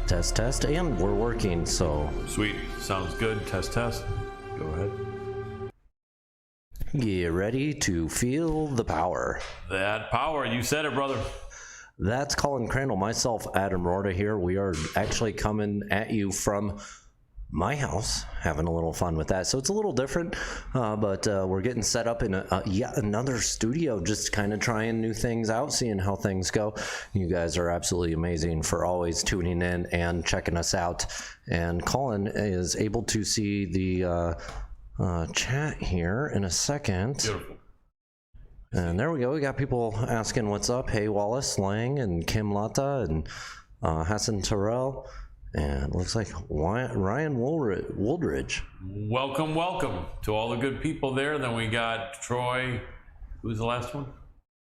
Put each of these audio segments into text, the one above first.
Test, test, and we're working, so. Sweet. Sounds good. Test, test. Go ahead. Get ready to feel the power. That power. You said it, brother. That's Colin, Crandall, myself, Adam Roorda here. We are actually coming at you from my house, having a little fun with that. So it's a little different, but we're getting set up in yet another studio, just kind of trying new things out, seeing how things go. You guys are absolutely amazing for always tuning in and checking us out. And Colin is able to see the chat here in a second. Beautiful. And there we go. We got people asking what's up. Hey, Wallace Lang and Kim Lata and Hassan Terrell. And it looks like Ryan Woolridge. Welcome, welcome to all the good people there. Then we got Troy. Who's the last one?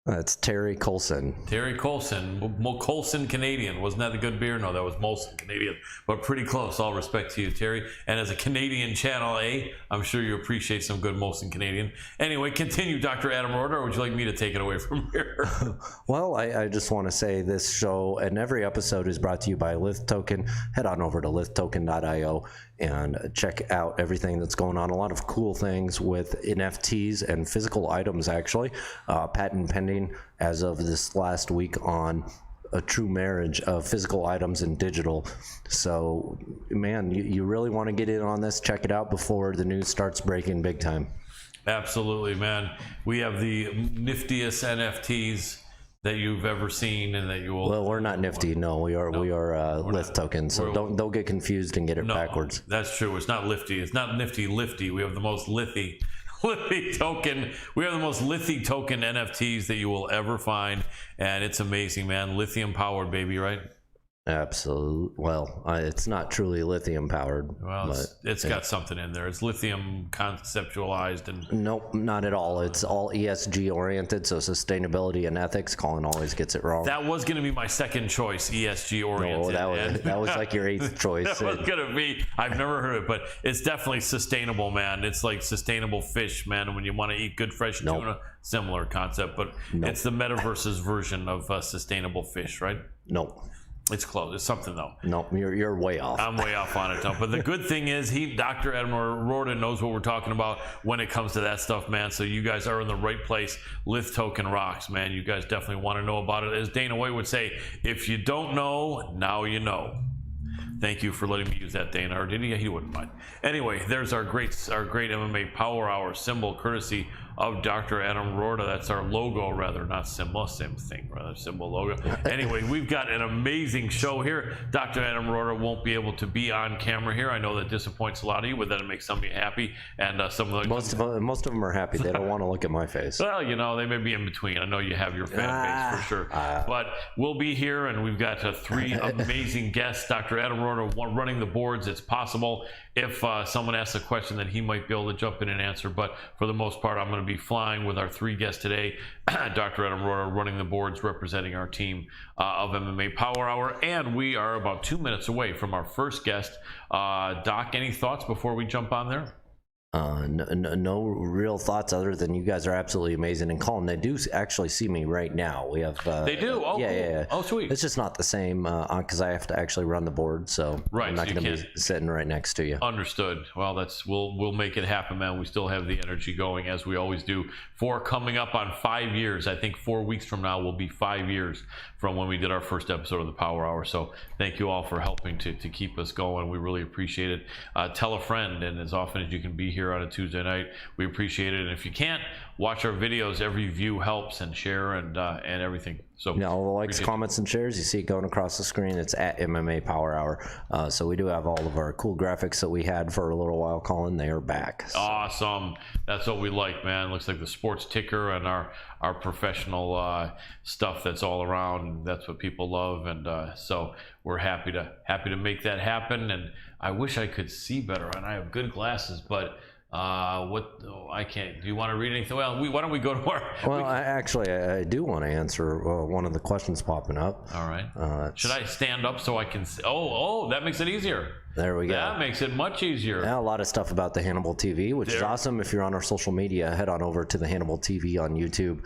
It's Terry Colson. Terry Colson. Colson Canadian. Wasn't that the good beer? No, that was Molson Canadian. But pretty close. All respect to you, Terry. And as a Canadian Channel A, I'm sure you appreciate some good Molson Canadian. Anyway, continue, Dr. Adam Roorda, or would you like me to take it away from here? Well, I just want to say this show and every episode is brought to you by Lith Token. Head on over to lithtoken.io and check out everything that's going on. A lot of cool things with NFTs and physical items, actually. Patent pending as of this last week on a true marriage of physical items and digital. So, man, you really want to get in on this. Check it out before the news starts breaking big time. Absolutely, man. We have the niftiest NFTs that you've ever seen and that you will. Well, we're not nifty. No, we are Lith Token. So don't get confused and get it backwards. That's true. It's not lifty. It's not nifty lifty. We have the most lithy token. We have the most lithy token NFTs that you will ever find, and it's amazing, man. Lithium powered, baby, right? Absolutely. Well, it's not truly lithium powered. Well, it's got something in there. It's lithium conceptualized and. Nope, not at all. It's all ESG oriented, so sustainability and ethics. Colin always gets it wrong. That was going to be my second choice, ESG oriented. No, that was like your eighth choice. That was going to be. I've never heard of it, but it's definitely sustainable, man. It's like sustainable fish, man. And when you want to eat good fresh tuna, similar concept, but it's the metaverse's version of sustainable fish, right? Nope. It's close. It's something though. No, you're way off. I'm way off on it, though. But the good thing is, Dr. Adam Roorda knows what we're talking about when it comes to that stuff, man. So you guys are in the right place. Lith Token rocks, man. You guys definitely want to know about it. As Dana White would say, if you don't know, now you know. Thank you for letting me use that, Dana. Or did he? He wouldn't mind. Anyway, there's our great MMA Power Hour symbol, courtesy of Dr. Adam Roorda. That's our logo, rather, not symbol, same thing, rather, symbol logo. Anyway, we've got an amazing show here. Dr. Adam Roorda won't be able to be on camera here. I know that disappoints a lot of you, but that'll make some of you happy. And some of the most of them are happy. They don't want to look at my face. Well, you know, they may be in between. I know you have your fan base for sure. But we'll be here, and we've got three amazing guests. Dr. Adam Roorda running the boards. It's possible if someone asks a question that he might be able to jump in and answer, but for the most part, I'm going to be flying with our three guests today. Dr. Adam Roorda running the boards, representing our team of MMA Power Hour, and we are about 2 minutes away from our first guest. Doc, any thoughts before we jump on there? No real thoughts other than you guys are absolutely amazing. And Colin, they do actually see me right now. We have they do. Oh, yeah. Oh, sweet. It's just not the same because I have to actually run the board, so I'm not going to be sitting right next to you. Understood. Well, we'll make it happen, man. We still have the energy going as we always do. For coming up on 5 years, I think 4 weeks from now will be 5 years from when we did our first episode of the Power Hour. So thank you all for helping to keep us going. We really appreciate it. Tell a friend, and as often as you can be here on a Tuesday night, we appreciate it. And if you can't, watch our videos. Every view helps, and share and everything. So yeah, all the likes, comments, and shares, you see it going across the screen. It's at MMA Power Hour. So we do have all of our cool graphics that we had for a little while, Colin. They are back. So. Awesome. That's what we like, man. Looks like the sports ticker and our professional stuff that's all around. That's what people love, and so we're happy to make that happen. And I wish I could see better, and I have good glasses, but I can't. Do you want to read anything? Well, why don't we go to our... Well, I do want to answer one of the questions popping up. All right. Should I stand up so I can see? Oh, that makes it easier. There we go. That makes it much easier. Yeah, a lot of stuff about the Hannibal TV, which is awesome. If you're on our social media, head on over to the Hannibal TV on YouTube.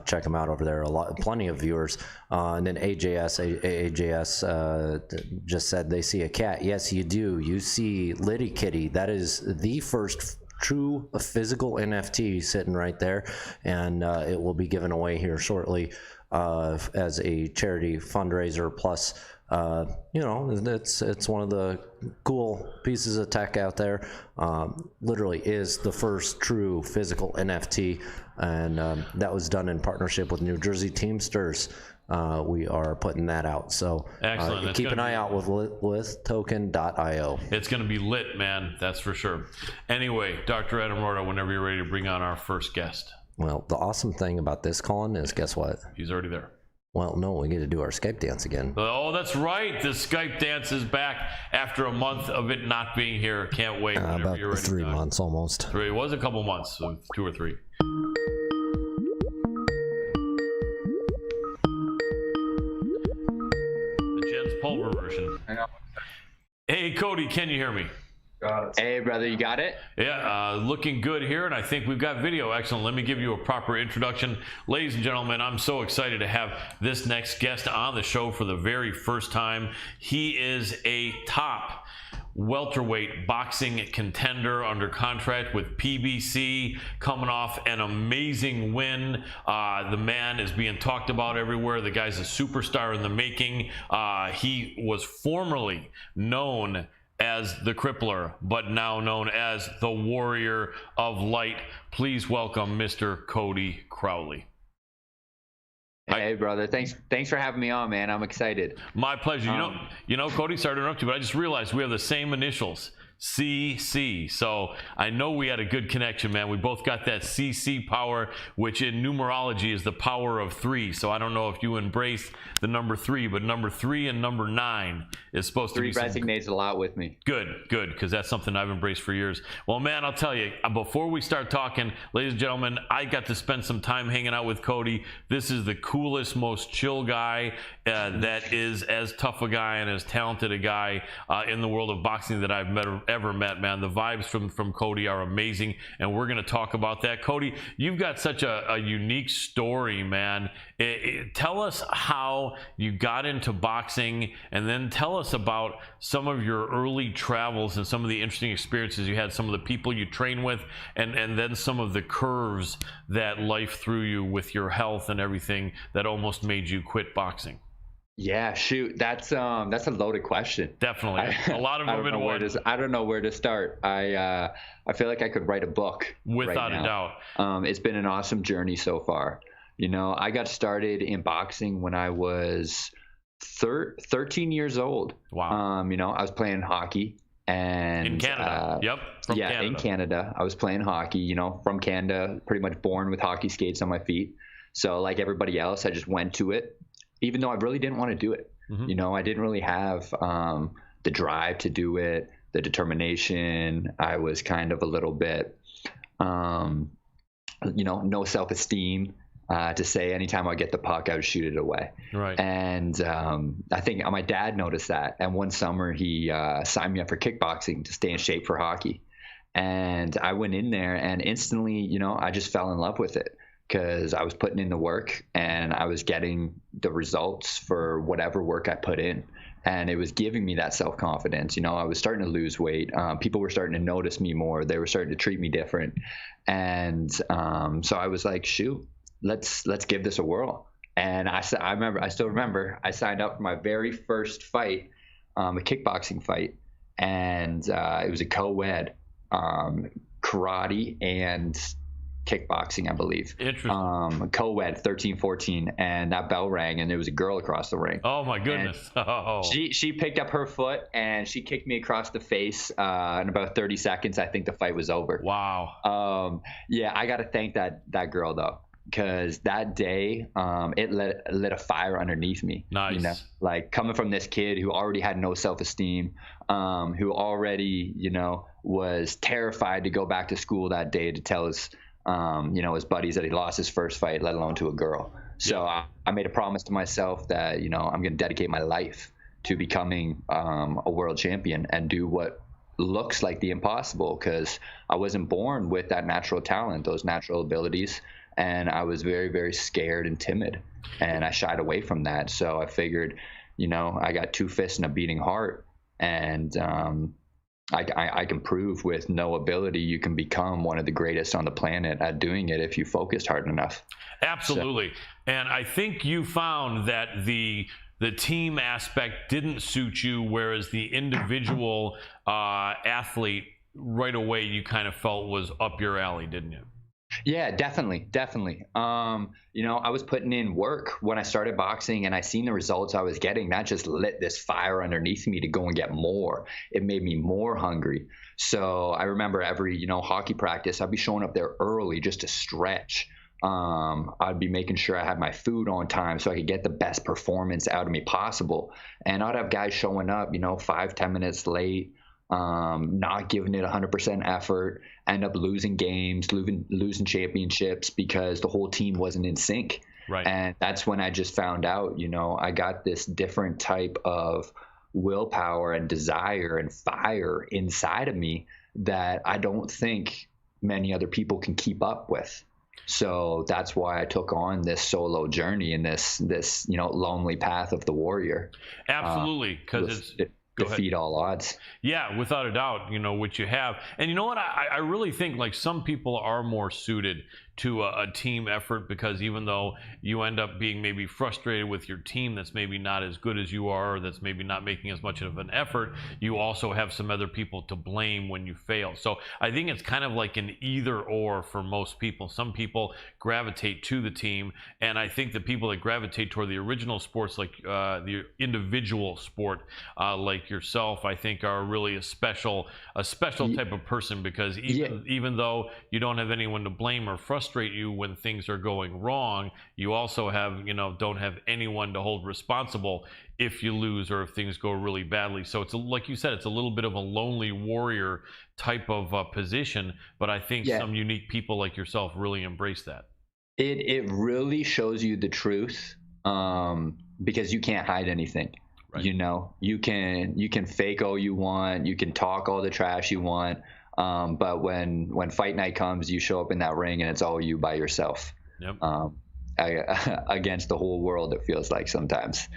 Check them out over there. Plenty of viewers. And then AJS just said they see a cat. Yes, you do. You see Liddy Kitty. That is the first true physical NFT sitting right there, and it will be given away here shortly as a charity fundraiser. Plus, you know, it's one of the cool pieces of tech out there. Literally is the first true physical NFT, and that was done in partnership with New Jersey Teamsters. We are putting that out, so keep an eye out with token.io. It's going to be lit, man, that's for sure. Anyway, Dr. Adam Roorda, whenever you're ready to bring on our first guest. Well, the awesome thing about this, Colin, is guess what? He's already there. Well, no, we get to do our Skype dance again. Oh, that's right. The Skype dance is back after a month of it not being here. Can't wait. About 3 months almost. It was a couple months, so 2 or 3. The Jens Pulver version. Hey, Cody, can you hear me? Hey, brother, you got it? Yeah, looking good here, and I think we've got video. Excellent. Let me give you a proper introduction. Ladies and gentlemen, I'm so excited to have this next guest on the show for the very first time. He is a top welterweight boxing contender under contract with PBC, coming off an amazing win. The man is being talked about everywhere. The guy's a superstar in the making. He was formerly known as the Crippler, but now known as the Warrior of Light. Please welcome Mr. Cody CROWLEY. Hey, brother. Thanks for having me on, man. I'm excited. My pleasure. You know, Cody, sorry to interrupt you, but I just realized we have the same initials. CC. So I know we had a good connection, man. We both got that CC power, which in numerology is the power of 3. So I don't know if you embrace the number 3, but number 3 and number 9 is supposed to be. 3 resonates a lot with me. Good, because that's something I've embraced for years. Well, man, I'll tell you, before we start talking, ladies and gentlemen, I got to spend some time hanging out with Cody. This is the coolest, most chill guy that is as tough a guy and as talented a guy in the world of boxing that I've ever met, man. The vibes from Cody are amazing, and we're going to talk about that. Cody, you've got such a unique story, man. Tell us how you got into boxing, and then tell us about some of your early travels and some of the interesting experiences you had, some of the people you train with, and then some of the curves that life threw you with your health and everything that almost made you quit boxing. Yeah, shoot, that's a loaded question. Definitely, a lot of them in one. I don't know where to start. I feel like I could write a book. Without a doubt. It's been an awesome journey so far. You know, I got started in boxing when I was 13 years old. Wow. You know, I was playing hockey. And in Canada. Canada. In Canada. I was playing hockey, you know, from Canada, pretty much born with hockey skates on my feet. So like everybody else, I just went to it, even though I really didn't want to do it. Mm-hmm. You know, I didn't really have the drive to do it, the determination. I was kind of a little bit, you know, no self-esteem. To say anytime I get the puck, I would shoot it away. Right. And I think my dad noticed that. And one summer he signed me up for kickboxing to stay in shape for hockey. And I went in there and instantly, you know, I just fell in love with it because I was putting in the work and I was getting the results for whatever work I put in. And it was giving me that self-confidence. You know, I was starting to lose weight. People were starting to notice me more. They were starting to treat me different. And so I was like, shoot. Let's give this a whirl. And I still remember I signed up for my very first fight, a kickboxing fight, and it was a co-ed, karate and kickboxing, I believe. Interesting. Co-ed 13-14, and that bell rang and there was a girl across the ring. Oh my goodness. She picked up her foot and she kicked me across the face. In about 30 seconds, I think the fight was over. Wow. Yeah, I got to thank that girl though. Because that day, it lit a fire underneath me. Nice. You know, like coming from this kid who already had no self-esteem, who already, you know, was terrified to go back to school that day to tell his, you know, his buddies that he lost his first fight, let alone to a girl. So I made a promise to myself that, you know, I'm going to dedicate my life to becoming a world champion and do what looks like the impossible, because I wasn't born with that natural talent, those natural abilities, and I was very, very scared and timid, and I shied away from that. So I figured, you know, I got 2 fists and a beating heart, and I can prove with no ability you can become one of the greatest on the planet at doing it if you focused hard enough. Absolutely. So, and I think you found that the team aspect didn't suit you, whereas the individual athlete right away you kind of felt was up your alley, didn't you? Yeah, definitely. You know, I was putting in work when I started boxing, and I seen the results I was getting. That just lit this fire underneath me to go and get more. It made me more hungry. So I remember every, you know, hockey practice, I'd be showing up there early just to stretch. I'd be making sure I had my food on time so I could get the best performance out of me possible. And I'd have guys showing up, you know, 5-10 minutes late, not giving it 100% effort, end up losing games, losing championships because the whole team wasn't in sync. Right. And that's when I just found out, you know, I got this different type of willpower and desire and fire inside of me that I don't think many other people can keep up with. So that's why I took on this solo journey and this you know, lonely path of the warrior. Absolutely, because it's defeat all odds. Yeah, without a doubt, you know, which you have. And you know what, I really think like some people are more suited to a team effort, because even though you end up being maybe frustrated with your team that's maybe not as good as you are, or that's maybe not making as much of an effort, you also have some other people to blame when you fail. So I think it's kind of like an either or for most people. Some people gravitate to the team, and I think the people that gravitate toward the original sports, like the individual sport, like yourself, I think are really a special type of person, because even though you don't have anyone to blame or frustrate you when things are going wrong, you also have, you know, don't have anyone to hold responsible if you lose or if things go really badly. So it's like you said, it's a little bit of a lonely warrior type of position, but I think some unique people like yourself really embrace that. It really shows you the truth, because you can't hide anything. Right. You know, you can fake all you want, you can talk all the trash you want, but when fight night comes, you show up in that ring and it's all you by yourself. Yep. Against the whole world, it feels like sometimes.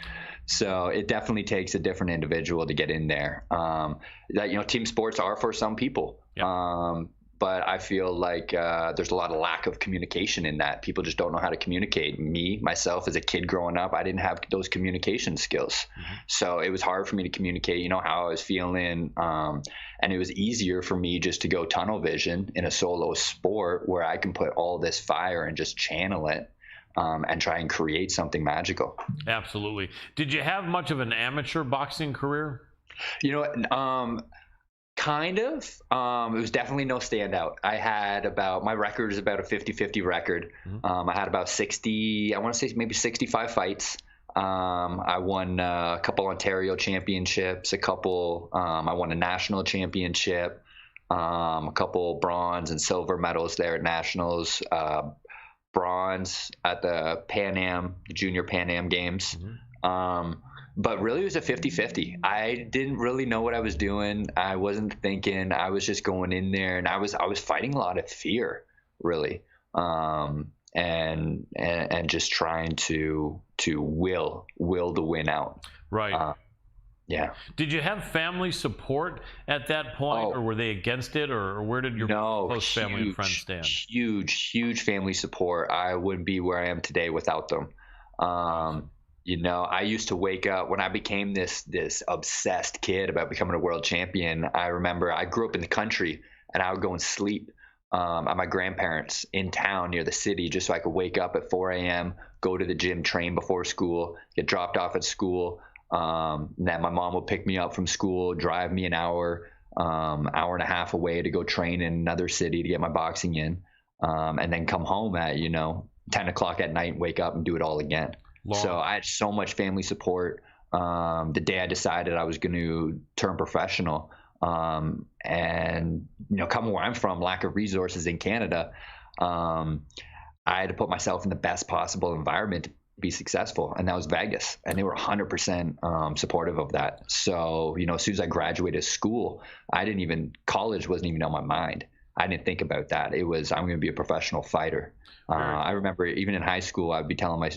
So it definitely takes a different individual to get in there. That, you know, team sports are for some people. Yep. But I feel like there's a lot of lack of communication in that. People just don't know how to communicate. Myself, as a kid growing up, I didn't have those communication skills. Mm-hmm. So it was hard for me to communicate, you know, how I was feeling. And it was easier for me just to go tunnel vision in a solo sport where I can put all this fire and just channel it. And try and create something magical. Absolutely. Did you have much of an amateur boxing career? You know, kind of. It was definitely no standout. I had my record is about a 50-50 record. Mm-hmm. I had about 60, I want to say maybe 65 fights. I won a couple Ontario championships, I won a national championship, a couple bronze and silver medals there at nationals, bronze at the junior Pan Am games. Mm-hmm. But really it was a 50-50. I didn't really know what I was doing. I wasn't thinking. I was just going in there, and I was fighting a lot of fear, really, and just trying to will the win out. Right. Yeah. Did you have family support at that point, or were they against it, or where did your close family and friends stand? Huge family support. I wouldn't be where I am today without them. You know, I used to wake up when I became this obsessed kid about becoming a world champion. I remember I grew up in the country, and I would go and sleep at my grandparents' in town near the city, just so I could wake up at 4 a.m., go to the gym, train before school, get dropped off at school. Then my mom would pick me up from school, drive me an hour and a half away to go train in another city to get my boxing in, and then come home at, you know, 10 o'clock at night, wake up and do it all again. Long. So I had so much family support. The day I decided I was going to turn professional, and, you know, coming where I'm from, lack of resources in Canada, I had to put myself in the best possible environment be successful, and that was Vegas, and they were 100% supportive of that. So, as soon as I graduated school, college wasn't even on my mind. I didn't think about that. It was, I'm going to be a professional fighter. I remember even in high school, I'd be telling my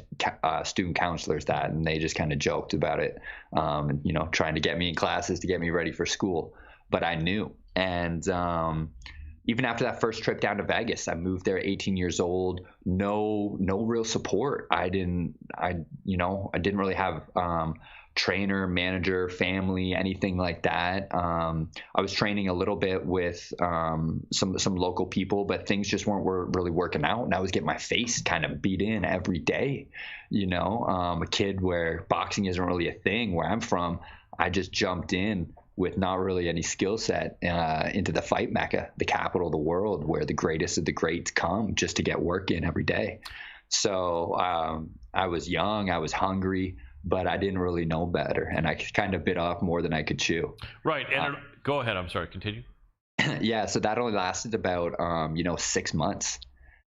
student counselors that, and they just kind of joked about it, trying to get me in classes to get me ready for school. But I knew. And even after that first trip down to Vegas, I moved there 18 years old, no real support. I didn't really have trainer, manager, family, anything like that. I was training a little bit with some local people, but things just weren't really working out. And I was getting my face kind of beat in every day. A kid where boxing isn't really a thing where I'm from. I just jumped in with not really any skill set into the fight mecca, the capital of the world, where the greatest of the greats come just to get work in every day. So I was young, I was hungry, but I didn't really know better, and I kind of bit off more than I could chew. Right. And go ahead. I'm sorry. Continue. Yeah. So that only lasted about 6 months,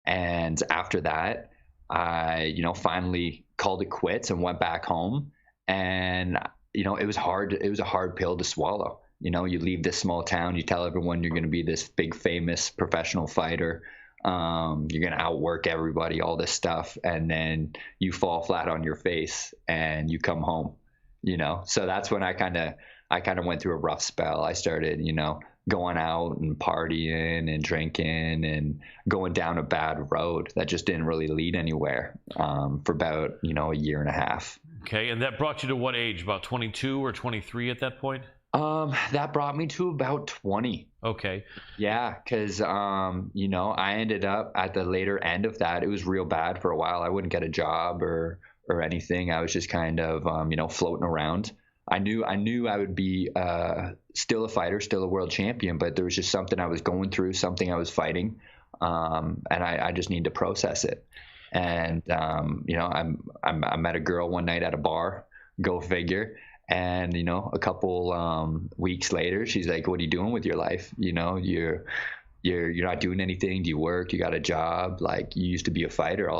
and after that, I finally called it quits and went back home. And it was hard. It was a hard pill to swallow. You leave this small town, you tell everyone you're going to be this big, famous professional fighter. You're going to outwork everybody, all this stuff. And then you fall flat on your face and you come home, so that's when I kind of went through a rough spell. I started, going out and partying and drinking and going down a bad road that just didn't really lead anywhere, for about, a year and a half. Okay. And that brought you to what age? About 22 or 23 at that point? That brought me to about 20. Okay. Yeah. Cause, I ended up at the later end of that. It was real bad for a while. I wouldn't get a job or anything. I was just kind of, floating around. I knew I would be, still a fighter, still a world champion, but there was just something I was going through, something I was fighting. And I just need to process it. And, I met a girl one night at a bar, go figure. And, a couple weeks later, she's like, what are you doing with your life? You're not doing anything. Do you work? You got a job? Like, you used to be a fighter.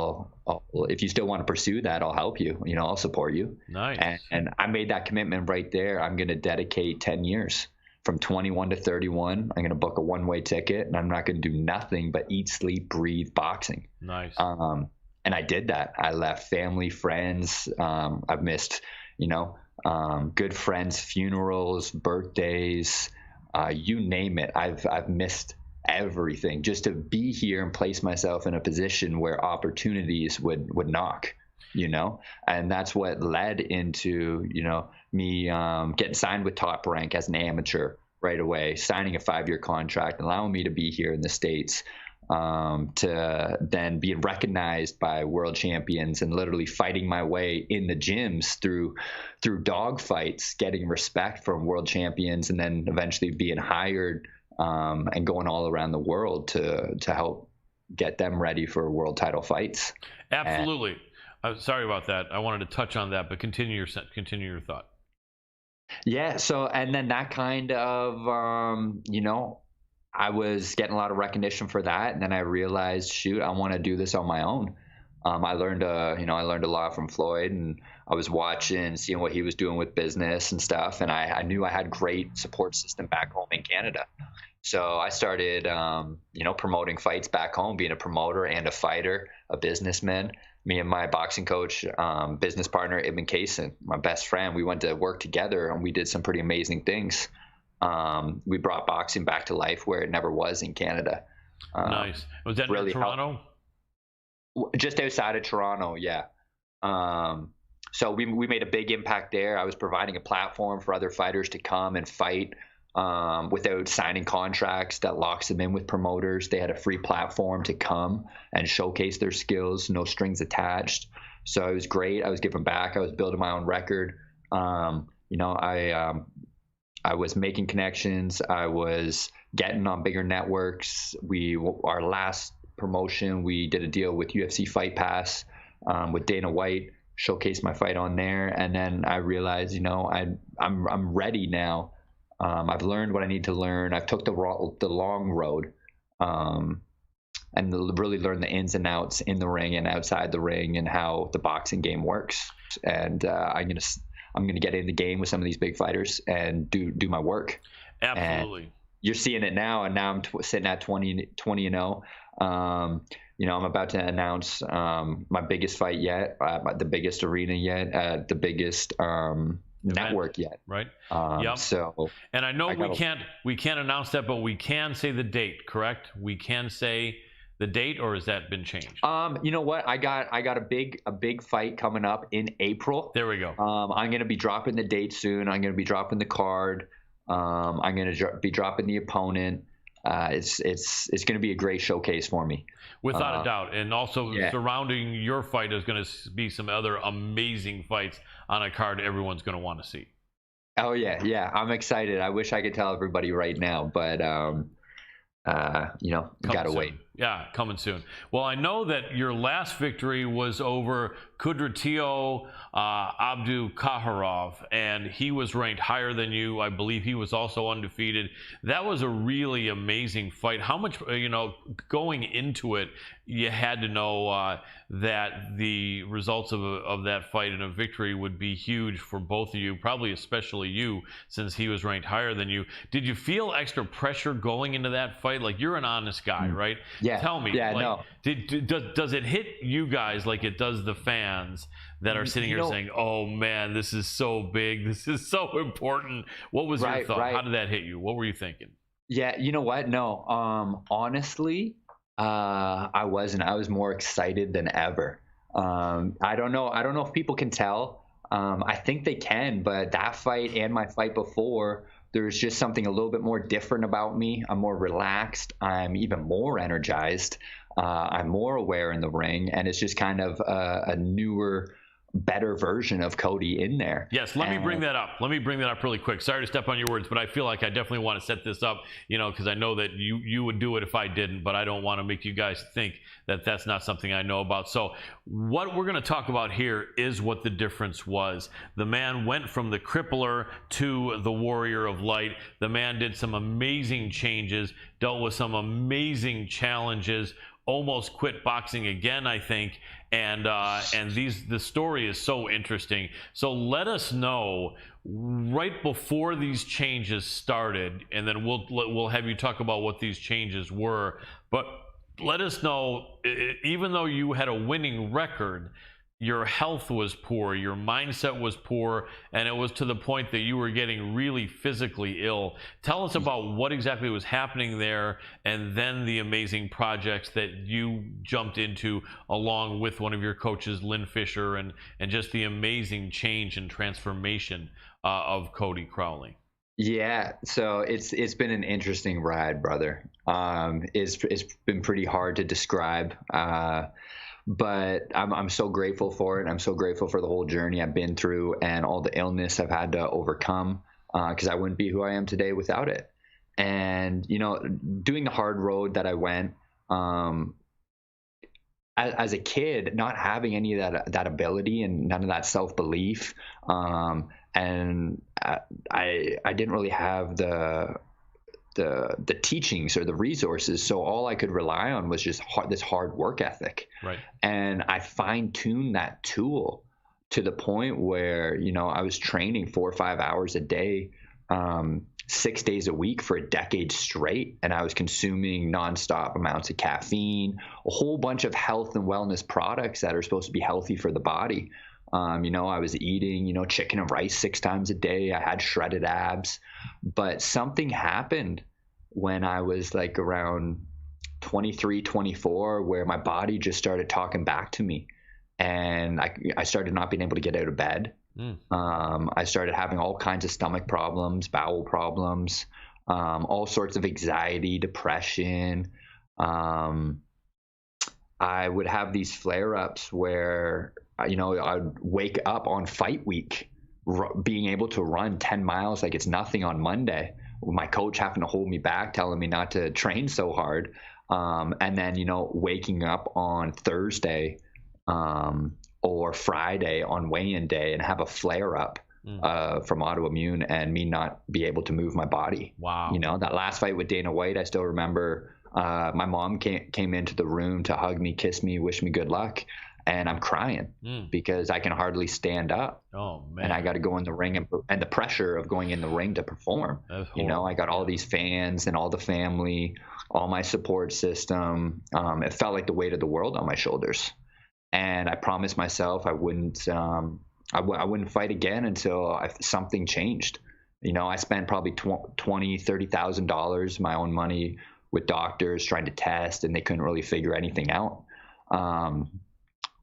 If you still want to pursue that, I'll help you. I'll support you. Nice. And I made that commitment right there. I'm going to dedicate 10 years from 21 to 31. I'm going to book a one-way ticket, and I'm not going to do nothing but eat, sleep, breathe boxing. Nice. And I did that. I left family, friends. I've missed, good friends' funerals, birthdays, you name it. I've missed everything just to be here and place myself in a position where opportunities would knock, and that's what led into, me getting signed with Top Rank as an amateur right away, signing a 5-year contract, allowing me to be here in the States, to then being recognized by world champions and literally fighting my way in the gyms through dog fights, getting respect from world champions, and then eventually being hired and going all around the world to help get them ready for world title fights. Absolutely. Sorry about that. I wanted to touch on that, but continue your thought. Yeah. So, and then that kind of, I was getting a lot of recognition for that, and then I realized, shoot, I want to do this on my own. I learned a lot from Floyd, and I was watching, seeing what he was doing with business and stuff, and I knew I had great support system back home in Canada. So I started, promoting fights back home, being a promoter and a fighter, a businessman. Me and my boxing coach, business partner, Ibn Kaysen, my best friend, we went to work together, and we did some pretty amazing things. We brought boxing back to life where it never was in Canada. Nice. Was that really in Toronto? Just outside of Toronto, yeah. So we made a big impact there. I was providing a platform for other fighters to come and fight without signing contracts that locks them in with promoters. They had a free platform to come and showcase their skills, no strings attached. So it was great. I was giving back. I was building my own record. I was making connections. I was getting on bigger networks. Our last promotion, we did a deal with UFC Fight Pass with Dana White, showcased my fight on there, and then I realized, I'm ready now. I've learned what I need to learn. I've took the long road, and really learn the ins and outs in the ring and outside the ring and how the boxing game works. And I'm gonna get in the game with some of these big fighters and do my work. Absolutely. And you're seeing it now, and now I'm sitting at 20-0. You know, I'm about to announce my biggest fight yet, the biggest arena yet, the biggest network yet. Right. Yep. So, and I know we can't announce that, but we can say the date, correct? We can say the date, or has that been changed? You know what? I got a big fight coming up in April. There we go. I'm gonna be dropping the date soon. I'm gonna be dropping the card. I'm gonna be dropping the opponent. It's gonna be a great showcase for me. Without a doubt. And also surrounding your fight is going to be some other amazing fights on a card everyone's going to want to see. Oh, yeah. I'm excited. I wish I could tell everybody right now, but, you know, gotta wait. Yeah, coming soon. Well, I know that your last victory was over Kudratio Abdukahirov, and he was ranked higher than you. I believe he was also undefeated. That was a really amazing fight. How much, you know, going into it, you had to know that the results of that fight and a victory would be huge for both of you, probably especially you, since he was ranked higher than you. Did you feel extra pressure going into that fight? Like, you're an honest guy, right? Yeah. Tell me. Yeah, like, no. Does it hit you guys like it does the fans that are sitting here saying, "Oh man, this is so big. This is so important"? What was your thought? How did that hit you? What were you thinking? Yeah, you know what? No, honestly, I wasn't. I was more excited than ever. I don't know if people can tell. I think they can, but that fight and my fight before, there's just something a little bit more different about me. I'm more relaxed. I'm even more energized. I'm more aware in the ring, and it's just kind of a newer, better version of Cody in there. Yes, let me bring that up. Let me bring that up really quick. Sorry to step on your words, but I feel like I definitely want to set this up, you know, because I know that you would do it if I didn't, but I don't want to make you guys think that that's not something I know about. So what we're going to talk about here is what the difference was. The man went from the crippler to the warrior of light. The man did some amazing changes, dealt with some amazing challenges, almost quit boxing again, I think, and the story is so interesting. So let us know right before these changes started, and then we'll have you talk about what these changes were. But let us know, even though you had a winning record, your health was poor, your mindset was poor, and it was to the point that you were getting really physically ill. Tell us about what exactly was happening there, and then the amazing projects that you jumped into along with one of your coaches, Lynn Fisher, and just the amazing change and transformation of Cody Crowley. Yeah, so it's been an interesting ride, brother. It's been pretty hard to describe. But I'm so grateful for it. I'm so grateful for the whole journey I've been through and all the illness I've had to overcome, because I wouldn't be who I am today without it. And, you know, doing the hard road that I went, as a kid, not having any of that ability and none of that self-belief, and I didn't really have the teachings or the resources, so all I could rely on was just this hard work ethic. Right. And I fine-tuned that tool to the point where, you know, I was training 4 or 5 hours a day, 6 days a week for a decade straight, and I was consuming nonstop amounts of caffeine, a whole bunch of health and wellness products that are supposed to be healthy for the body. You know, I was eating, you know, chicken and rice 6 times a day. I had shredded abs, but something happened when I was like around 23, 24, where my body just started talking back to me, and I started not being able to get out of bed. I started having all kinds of stomach problems, bowel problems, all sorts of anxiety, depression. I would have these flare-ups where, you know, I'd wake up on fight week being able to run 10 miles like it's nothing on Monday. My coach having to hold me back, telling me not to train so hard. And then, you know, waking up on Thursday or Friday on weigh-in day and have a flare-up from autoimmune and me not be able to move my body. Wow. You know, that last fight with Dana White, I still remember My mom came into the room to hug me, kiss me, wish me good luck. And I'm crying because I can hardly stand up. Oh man! And I got to go in the ring, and the pressure of going in the ring to perform. You know, I got all these fans and all the family, all my support system. It felt like the weight of the world on my shoulders. And I promised myself I wouldn't fight again until something changed. You know, I spent probably $20,000-$30,000 my own money with doctors trying to test, and they couldn't really figure anything out.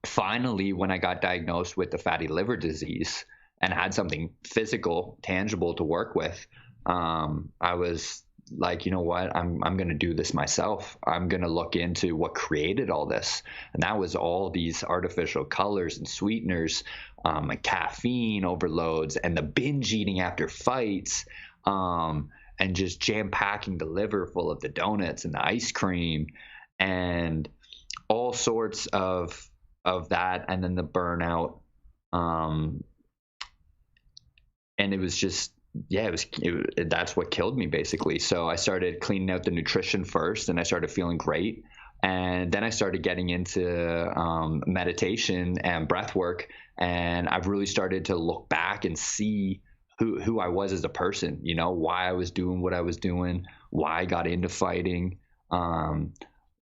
Finally, when I got diagnosed with the fatty liver disease and had something physical, tangible to work with, I was like, you know what, I'm going to do this myself. I'm going to look into what created all this. And that was all these artificial colors and sweeteners, and caffeine overloads, and the binge eating after fights, and just jam packing the liver full of the donuts and the ice cream and all sorts of that, and then the burnout, and it was just, that's what killed me basically. So I started cleaning out the nutrition first, and I started feeling great, and then I started getting into meditation and breath work, and I've really started to look back and see who I was as a person, you know, why I was doing what I was doing, why I got into fighting,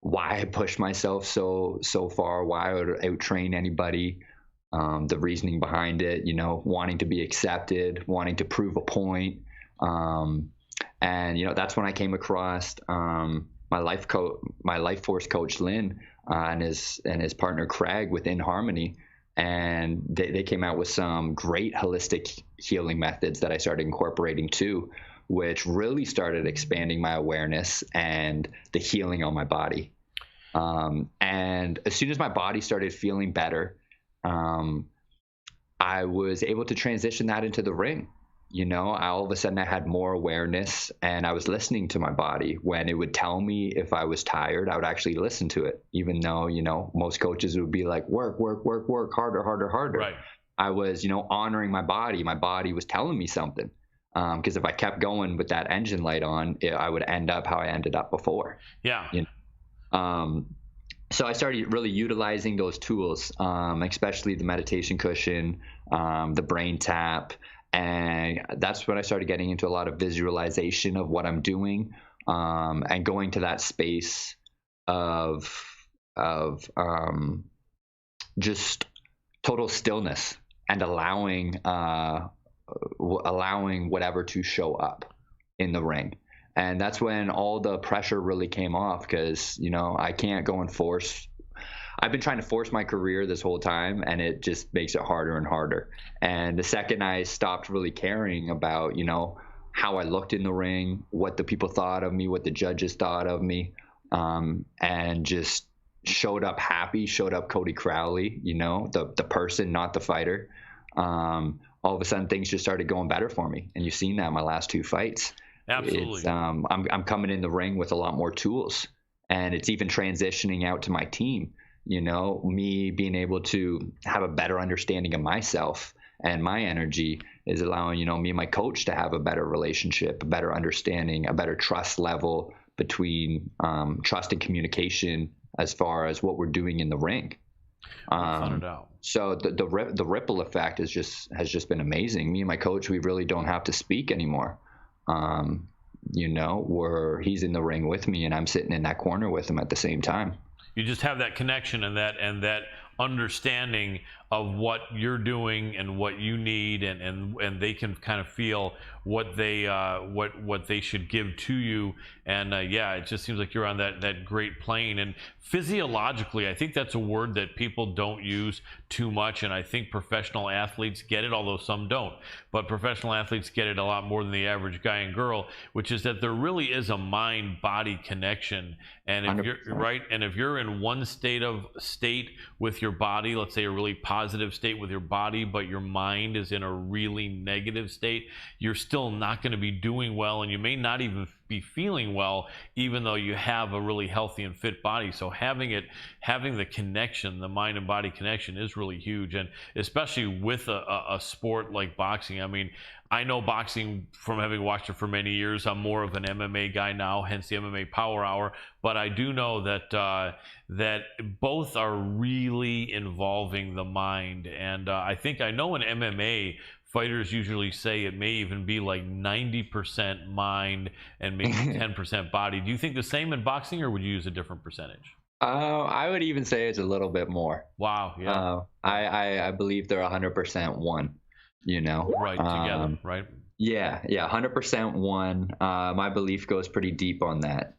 why I pushed myself so far, why I would out-train anybody, the reasoning behind it, you know, wanting to be accepted, wanting to prove a point. And, you know, that's when I came across my life force coach, Lynn, and his partner, Craig, within Harmony. And they came out with some great holistic healing methods that I started incorporating too, which really started expanding my awareness and the healing on my body. And as soon as my body started feeling better, I was able to transition that into the ring. You know, all of a sudden I had more awareness, and I was listening to my body. When it would tell me if I was tired, I would actually listen to it, even though, you know, most coaches would be like, work, harder, harder, harder. Right. I was, you know, honoring my body. My body was telling me something. Because if I kept going with that engine light on, I would end up how I ended up before. Yeah. You know? So I started really utilizing those tools, especially the meditation cushion, the brain tap. And that's when I started getting into a lot of visualization of what I'm doing, and going to that space of just total stillness and allowing whatever to show up in the ring. And that's when all the pressure really came off, because, you know, I can't go and force. I've been trying to force my career this whole time, and it just makes it harder and harder. And the second I stopped really caring about, you know, how I looked in the ring, what the people thought of me, what the judges thought of me, and just showed up happy, showed up Cody Crowley, you know, the person, not the fighter. All of a sudden things just started going better for me. And you've seen that in my last two fights. Absolutely. It's, I'm coming in the ring with a lot more tools, and it's even transitioning out to my team. You know, me being able to have a better understanding of myself and my energy is allowing, you know, me and my coach to have a better relationship, a better understanding, a better trust level between trust and communication as far as what we're doing in the ring. So the ripple effect has just been amazing. Me and my coach, we really don't have to speak anymore. You know, he's in the ring with me, and I'm sitting in that corner with him at the same time. You just have that connection and that understanding of what you're doing and what you need, and they can kind of feel what they should give to you. And yeah, it just seems like you're on that great plane. And physiologically, I think that's a word that people don't use too much, and I think professional athletes get it, although some don't. But professional athletes get it a lot more than the average guy and girl, which is that there really is a mind-body connection. And if 100%. You're right, and if you're in one state with your body, let's say a really positive state with your body, but your mind is in a really negative state, you're still not going to be doing well, and you may not even be feeling well, even though you have a really healthy and fit body. So having the connection, the mind and body connection, is really huge, and especially with a sport like boxing. I mean, I know boxing from having watched it for many years. I'm more of an MMA guy now, hence the MMA Power Hour. But I do know that that both are really involving the mind, and I know in MMA, fighters usually say it may even be like 90% mind and maybe 10% body. Do you think the same in boxing, or would you use a different percentage? I would even say it's a little bit more. Wow. Yeah. I believe they're 100% one. You know, right, together, right? Yeah, 100% one. My belief goes pretty deep on that,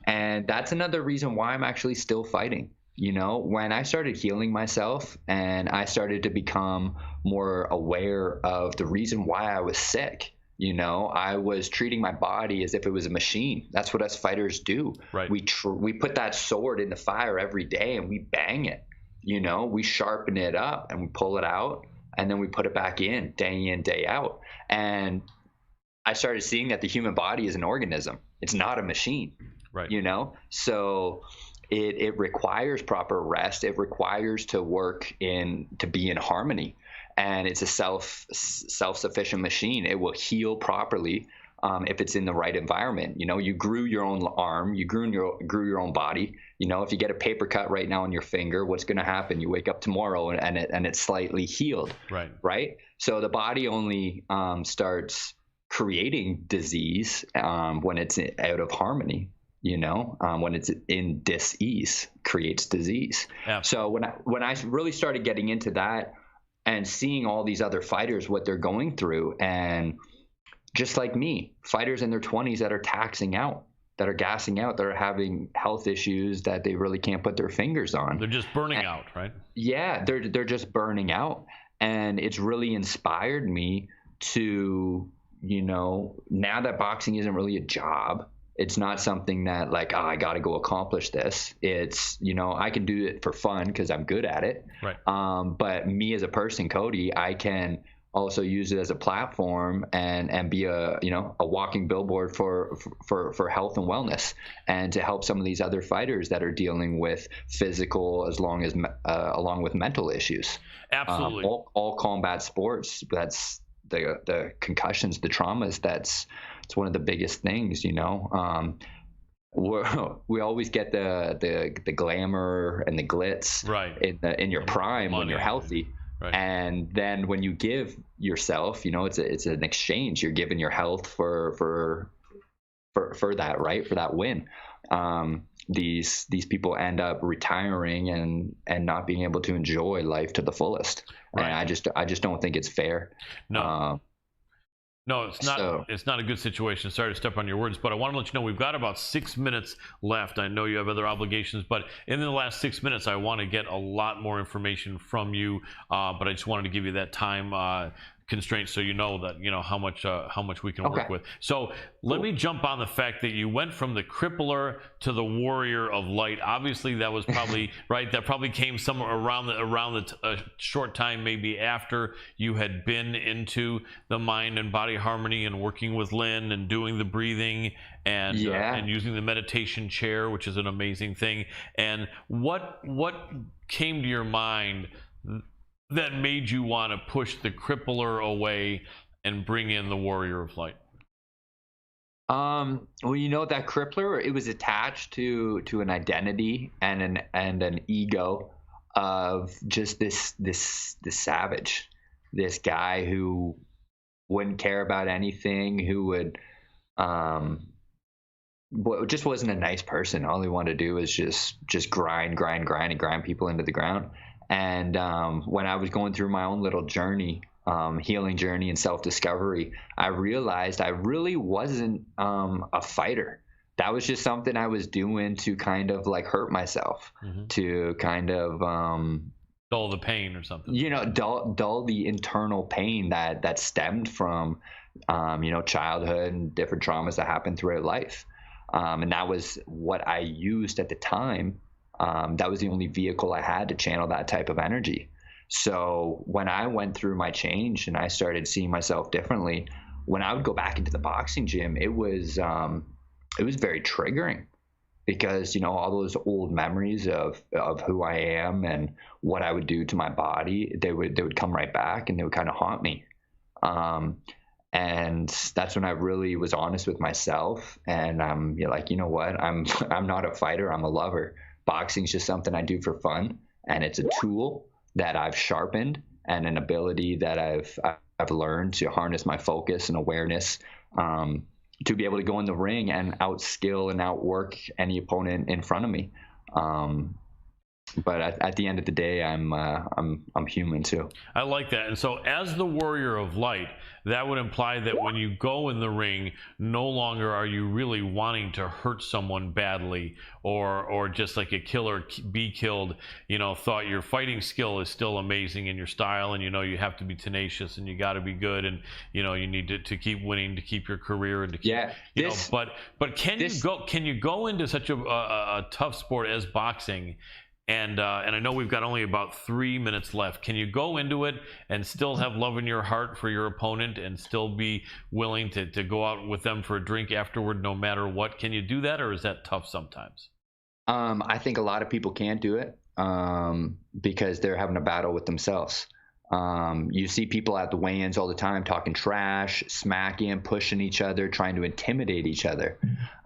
and that's another reason why I'm actually still fighting. You know, when I started healing myself and I started to become more aware of the reason why I was sick, you know, I was treating my body as if it was a machine. That's what us fighters do. Right. We put that sword in the fire every day and we bang it. You know, we sharpen it up and we pull it out. And then we put it back in, day out. And I started seeing that the human body is an organism. It's not a machine, right? You know? So it requires proper rest. It requires to be in harmony. And it's a self-sufficient machine. It will heal properly if it's in the right environment. You know, you grew your own arm, you grew your own body. You know, if you get a paper cut right now on your finger, what's going to happen? You wake up tomorrow and it's slightly healed. Right. So the body only starts creating disease when it's out of harmony. You know, when it's in dis-ease, creates disease. Yeah. So when I really started getting into that and seeing all these other fighters, what they're going through, and just like me, fighters in their 20s that are taxing out, that are gassing out, that are having health issues that they really can't put their fingers on. They're just burning out, right? Yeah, they're just burning out. And it's really inspired me to, you know, now that boxing isn't really a job, it's not something that like, oh, I got to go accomplish this. It's, you know, I can do it for fun because I'm good at it. Right. But me as a person, Cody, I can also use it as a platform and be a walking billboard for health and wellness, and to help some of these other fighters that are dealing with physical along with mental issues. Absolutely. All combat sports, that's the concussions, the traumas, it's one of the biggest things, you know. We always get the glamour and the glitz right in your prime when you're healthy. Right. And then when you give yourself, you know, it's an exchange. You're giving your health for that, right? For that win. These people end up retiring and not being able to enjoy life to the fullest. Right. And I just don't think it's fair. No. No, it's not. It's not a good situation. Sorry to step on your words, but I want to let you know we've got about 6 minutes left. I know you have other obligations, but in the last 6 minutes, I want to get a lot more information from you. But I just wanted to give you that time constraint, so you know that how much we can work with. So let me jump on the fact that you went from the crippler to the warrior of light. Obviously, that was probably right. That probably came somewhere around the short time maybe after you had been into the mind and body harmony and working with Lynn and doing the breathing and using the meditation chair, which is an amazing thing. And what came to your mind that made you want to push the crippler away and bring in the warrior of light? Well, you know, that crippler, it was attached to an identity and an ego of just this savage, this guy who wouldn't care about anything, who would just wasn't a nice person. All he wanted to do was just grind and grind people into the ground. And when I was going through my own little journey, healing journey and self-discovery, I realized I really wasn't a fighter. That was just something I was doing to kind of like hurt myself, to kind of dull the pain or something. You know, dull the internal pain that stemmed from childhood and different traumas that happened throughout life. And that was what I used at the time. That was the only vehicle I had to channel that type of energy. So when I went through my change and I started seeing myself differently, when I would go back into the boxing gym, it was very triggering, because, you know, all those old memories of who I am and what I would do to my body, they would come right back, and they would kind of haunt me. And that's when I really was honest with myself, and you're like, you know what, I'm not a fighter, I'm a lover. Boxing's just something I do for fun, and it's a tool that I've sharpened, and an ability that I've learned to harness my focus and awareness, to be able to go in the ring and outskill and outwork any opponent in front of me. But at the end of the day, I'm human too. I like that. And so, as the warrior of light, that would imply that when you go in the ring, no longer are you really wanting to hurt someone badly, or just like a killer be killed. You know, thought your fighting skill is still amazing in your style, and you know you have to be tenacious, and you got to be good, and you know you need to keep winning to keep your career and to keep, you know. But can you go into such a tough sport as boxing? And I know we've got only about 3 minutes left. Can you go into it and still have love in your heart for your opponent, and still be willing to go out with them for a drink afterward, no matter what? Can you do that, or is that tough sometimes? I think a lot of people can't do it, because they're having a battle with themselves. You see people at the weigh-ins all the time talking trash, smacking, pushing each other, trying to intimidate each other,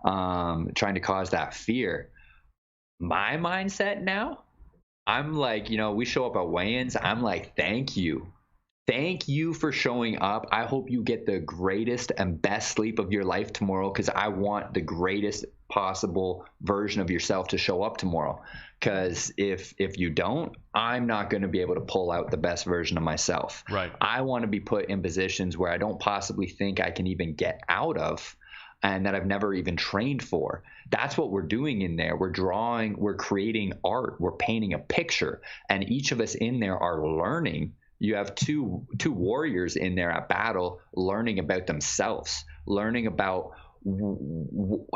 trying to cause that fear. My mindset now, I'm like, you know, we show up at weigh-ins, I'm like, thank you for showing up. I hope you get the greatest and best sleep of your life tomorrow, because I want the greatest possible version of yourself to show up tomorrow. Because if you don't, I'm not going to be able to pull out the best version of myself. Right. I want to be put in positions where I don't possibly think I can even get out of, and that I've never even trained for. That's what we're doing in there. We're drawing, we're creating art, we're painting a picture, and each of us in there are learning. You have two warriors in there at battle, learning about themselves, learning about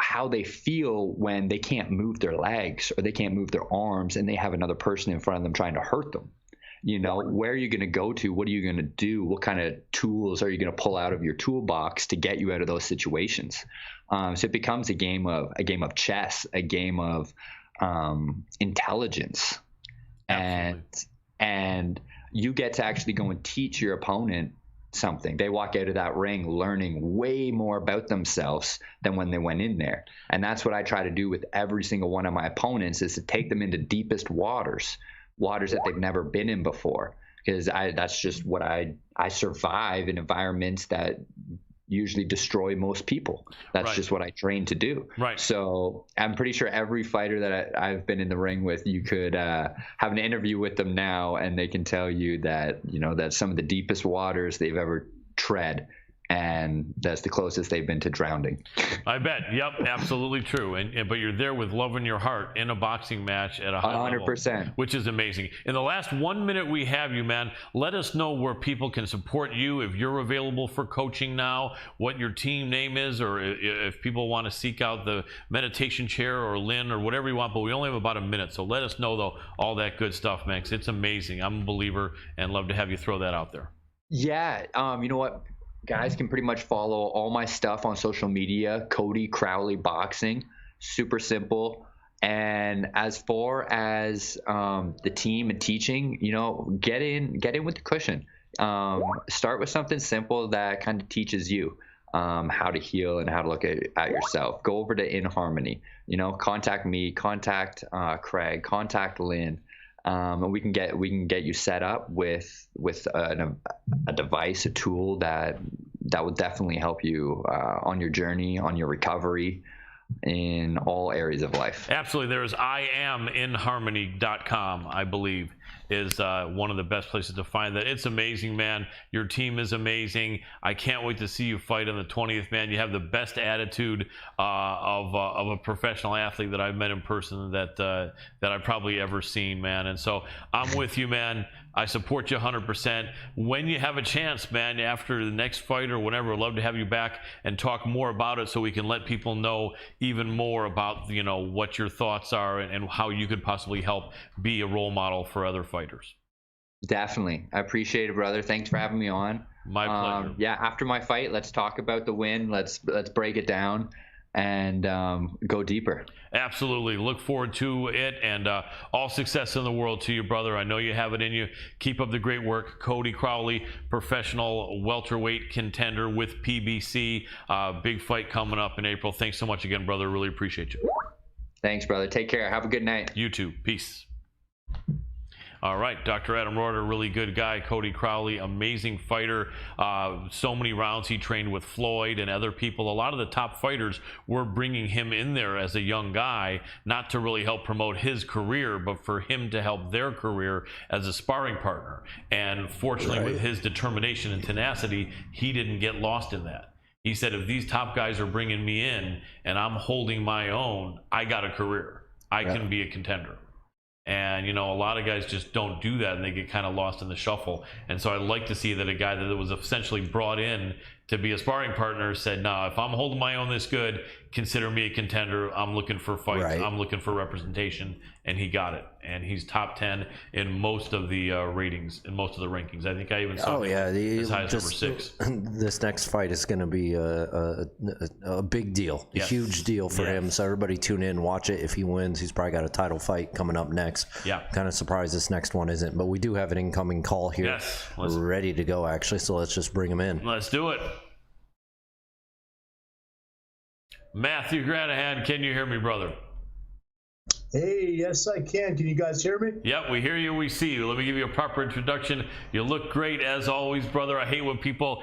how they feel when they can't move their legs or they can't move their arms, and they have another person in front of them trying to hurt them. You know, where are you going to go to? What are you going to do? What kind of tools are you going to pull out of your toolbox to get you out of those situations? So it becomes a game of chess, a game of intelligence, and you get to actually go and teach your opponent something. They walk out of that ring learning way more about themselves than when they went in there. And that's what I try to do with every single one of my opponents, is to take them into deepest waters that they've never been in before, because that's just what I survive in environments that usually destroy most people. That's just what I train to do. Right. So I'm pretty sure every fighter that I've been in the ring with, you could have an interview with them now, and they can tell you that, you know, that's some of the deepest waters they've ever tread, and that's the closest they've been to drowning. I bet. Yep, absolutely true. But you're there with love in your heart in a boxing match at a high 100%. level, which is amazing. In the last 1 minute we have you, man, let us know where people can support you, if you're available for coaching now, what your team name is, or if people want to seek out the meditation chair or Lynn or whatever you want. But we only have about a minute, so let us know, though, all that good stuff, man, 'cause it's amazing. I'm a believer, and love to have you throw that out there. Yeah, you know what? Guys can pretty much follow all my stuff on social media, CODY CROWLEY Boxing. Super simple. And as far as the team and teaching, you know, get in with the cushion. Start with something simple that kind of teaches you how to heal and how to look at yourself. Go over to In Harmony. You know, contact me, contact Craig, contact Lynn. And we can get you set up with a device, a tool that will definitely help you on your journey, on your recovery, in all areas of life. Absolutely. There's IamInHarmony.com, I believe, is one of the best places to find that. It's amazing, man. Your team is amazing. I can't wait to see you fight on the 20th, man. You have the best attitude of a professional athlete that I've met in person that I've probably ever seen, man. And so I'm with you, man. I support you 100%. When you have a chance, man, after the next fight or whatever, I'd love to have you back and talk more about it, so we can let people know even more about, you know, what your thoughts are and how you could possibly help be a role model for other fighters. Definitely. I appreciate it, brother. Thanks for having me on. My pleasure. Yeah, after my fight, let's talk about the win. Let's break it down and go deeper. Absolutely. Look forward to it, and all success in the world to you, brother. I know you have it in you. Keep up the great work. Cody Crowley, professional welterweight contender with PBC. Big fight coming up in April. Thanks so much again, brother. Really appreciate you. Thanks, brother. Take care. Have a good night. You too. Peace. All right, Dr. Adam Roorda, really good guy. Cody Crowley, amazing fighter. So many rounds he trained with Floyd and other people. A lot of the top fighters were bringing him in there as a young guy, not to really help promote his career, but for him to help their career as a sparring partner. And fortunately, with his determination and tenacity, he didn't get lost in that. He said, if these top guys are bringing me in and I'm holding my own, I got a career. I can be a contender. And, you know, a lot of guys just don't do that, and they get kind of lost in the shuffle. And so I'd like to see that a guy that was essentially brought in to be a sparring partner said, no, if I'm holding my own this good, consider me a contender. I'm looking for fights. I'm looking for representation. And he got it. And he's top 10 in most of the ratings, in most of the rankings. I think I even saw as high as number 6. This next fight is going to be a big deal, a huge deal for him. So everybody tune in, watch it. If he wins, he's probably got a title fight coming up next. Kind of surprised this next one isn't. But we do have an incoming call here, ready to go, actually. So let's just bring him in. Let's do it. Matthew Granahan, can you hear me, brother? Hey, yes, I can. Can you guys hear me? Yep, we hear you, we see you. Let me give you a proper introduction. You look great as always, brother. I hate when people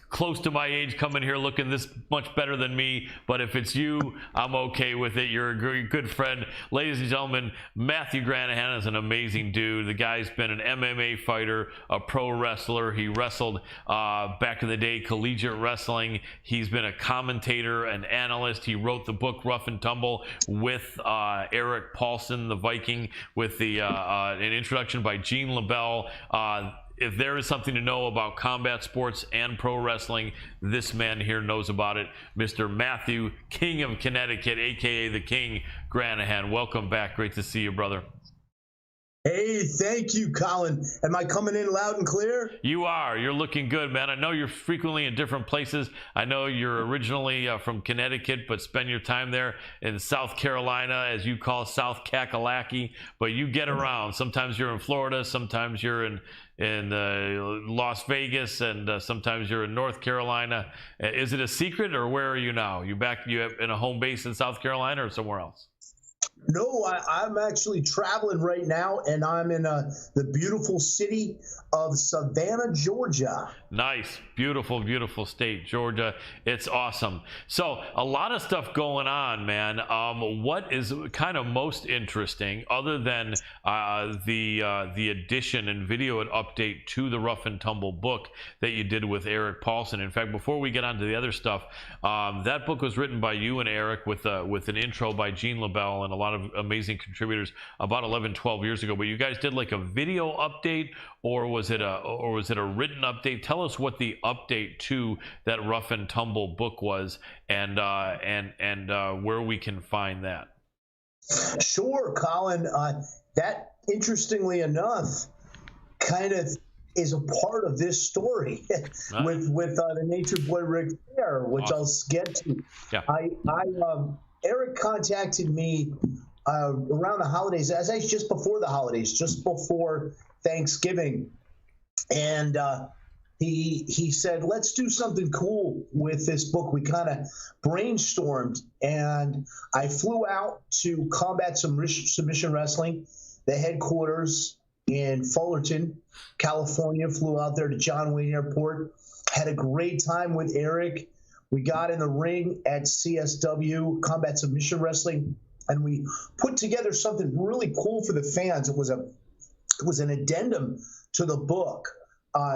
close to my age come in here looking this much better than me, but if it's you, I'm okay with it. You're a good friend. Ladies and gentlemen, Matthew Granahan is an amazing dude. The guy's been an MMA fighter, a pro wrestler. He wrestled back in the day, collegiate wrestling. He's been a commentator, an analyst. He wrote the book Rough and Tumble with Eric Paulson, the Viking, with the an introduction by Gene LaBelle. If there is something to know about combat sports and pro wrestling, this man here knows about it. Mr. Matthew, King of Connecticut, aka the King Granahan. Welcome back. Great to see you, brother. Hey, thank you, Colin. Am I coming in loud and clear? You are. You're looking good, man. I know you're frequently in different places. I know you're originally from Connecticut, but spend your time there in South Carolina, as you call South Kakalaki. But you get around. Sometimes you're in Florida. Sometimes you're in Las Vegas, and sometimes you're in North Carolina. Is it a secret, or where are you now? You in a home base in South Carolina or somewhere else? No, I'm actually traveling right now, and I'm in the beautiful city of Savannah, Georgia. Nice. Beautiful, beautiful state, Georgia. It's awesome. So a lot of stuff going on, man. What is kind of most interesting, other than the addition and video update to the Rough and Tumble book that you did with Eric Paulson? In fact, before we get on to the other stuff, that book was written by you and Eric with an intro by Gene LaBelle and a lot of amazing contributors about 11-12 years ago. But you guys did like a video update, or was it a written update? Tell us what the update to that Rough and Tumble book was, and where we can find that. Sure, Colin. That, interestingly enough, kind of is a part of this story with the Nature Boy Ric Flair, which I'll get to. Eric contacted me around the holidays, just before the holidays, just before Thanksgiving, and he said, let's do something cool with this book. We kind of brainstormed, and I flew out to Combat Submission Wrestling, the headquarters in Fullerton, California. Flew out there to John Wayne Airport, had a great time with Eric. We got in the ring at CSW, Combat Submission Wrestling, and we put together something really cool for the fans. It was an addendum to the book,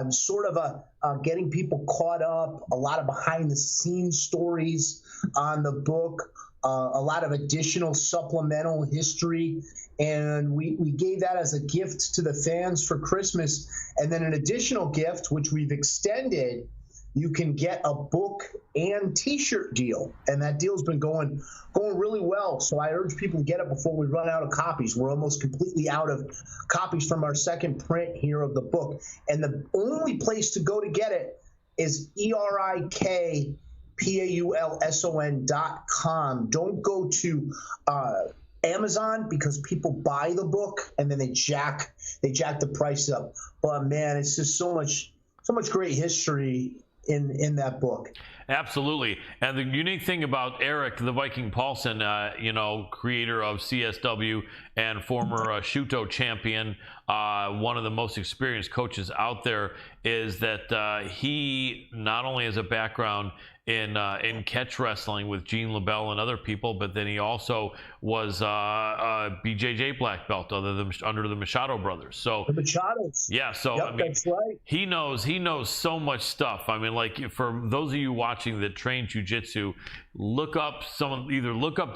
sort of getting people caught up, a lot of behind-the-scenes stories on the book, a lot of additional supplemental history, and we gave that as a gift to the fans for Christmas. And then an additional gift, which we've extended, you can get a book and T-shirt deal, and that deal's been going really well. So I urge people to get it before we run out of copies. We're almost completely out of copies from our second print here of the book, and the only place to go to get it is erikpaulson.com. Don't go to Amazon, because people buy the book and then they jack the price up. But man, it's just so much great history in that book. Absolutely. And the unique thing about Erik the Viking Paulson, creator of CSW and former Shuto champion, one of the most experienced coaches out there, is that he not only has a background in catch wrestling with Gene LaBelle and other people, but then he also was a BJJ black belt under the Machado brothers. So the Machados. Yeah, so yep, I mean, that's right. He knows so much stuff. I mean, like, for those of you watching that train jiu-jitsu, either look up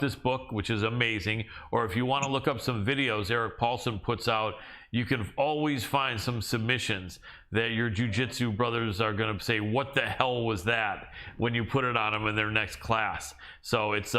this book, which is amazing, or if you want to look up some videos Erik Paulson puts out, you can always find some submissions that your jiu-jitsu brothers are going to say, what the hell was that, when you put it on them in their next class. So it's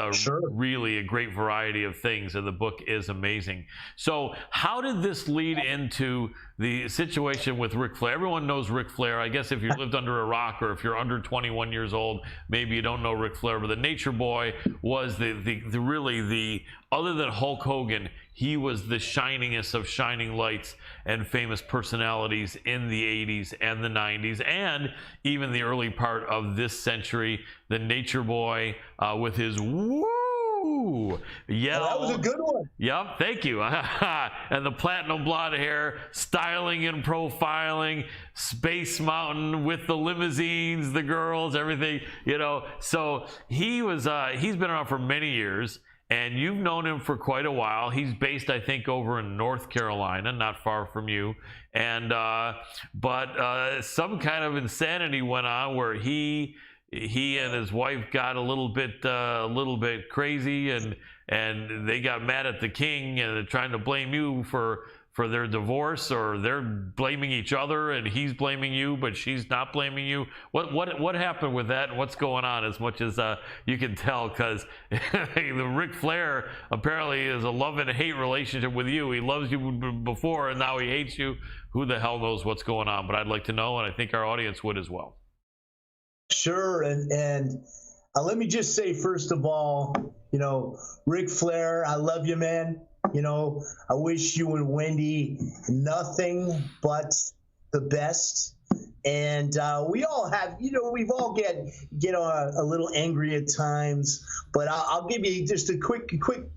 really a great variety of things, and the book is amazing. So how did this lead into the situation with Ric Flair? Everyone knows Ric Flair. I guess if you lived under a rock, or if you're under 21 years old, maybe you don't know Ric Flair, but the Nature Boy was the other than Hulk Hogan, he was the shiningest of shining lights and famous personalities in the 80s and the 90s, and even the early part of this century. The Nature Boy with his woo yell. Oh, that was a good one. Yep, thank you. And the platinum blonde hair, styling and profiling, Space Mountain with the limousines, the girls, everything, So he's been around for many years, and you've known him for quite a while. He's based, I think, over in North Carolina, not far from you. And but some kind of insanity went on where he and his wife got a little bit crazy, and they got mad at the king, and they're trying to blame you for their divorce, or they're blaming each other, and he's blaming you, but she's not blaming you. What happened with that, and what's going on, as much as you can tell? Because the Ric Flair apparently is a love and hate relationship with you. He loves you before, and now he hates you. Who the hell knows what's going on? But I'd like to know, and I think our audience would as well. Sure, and let me just say, first of all, Ric Flair, I love you, man. I wish you and Wendy nothing but the best. And we all have, we've all get a little angry at times. But I'll give you just a quick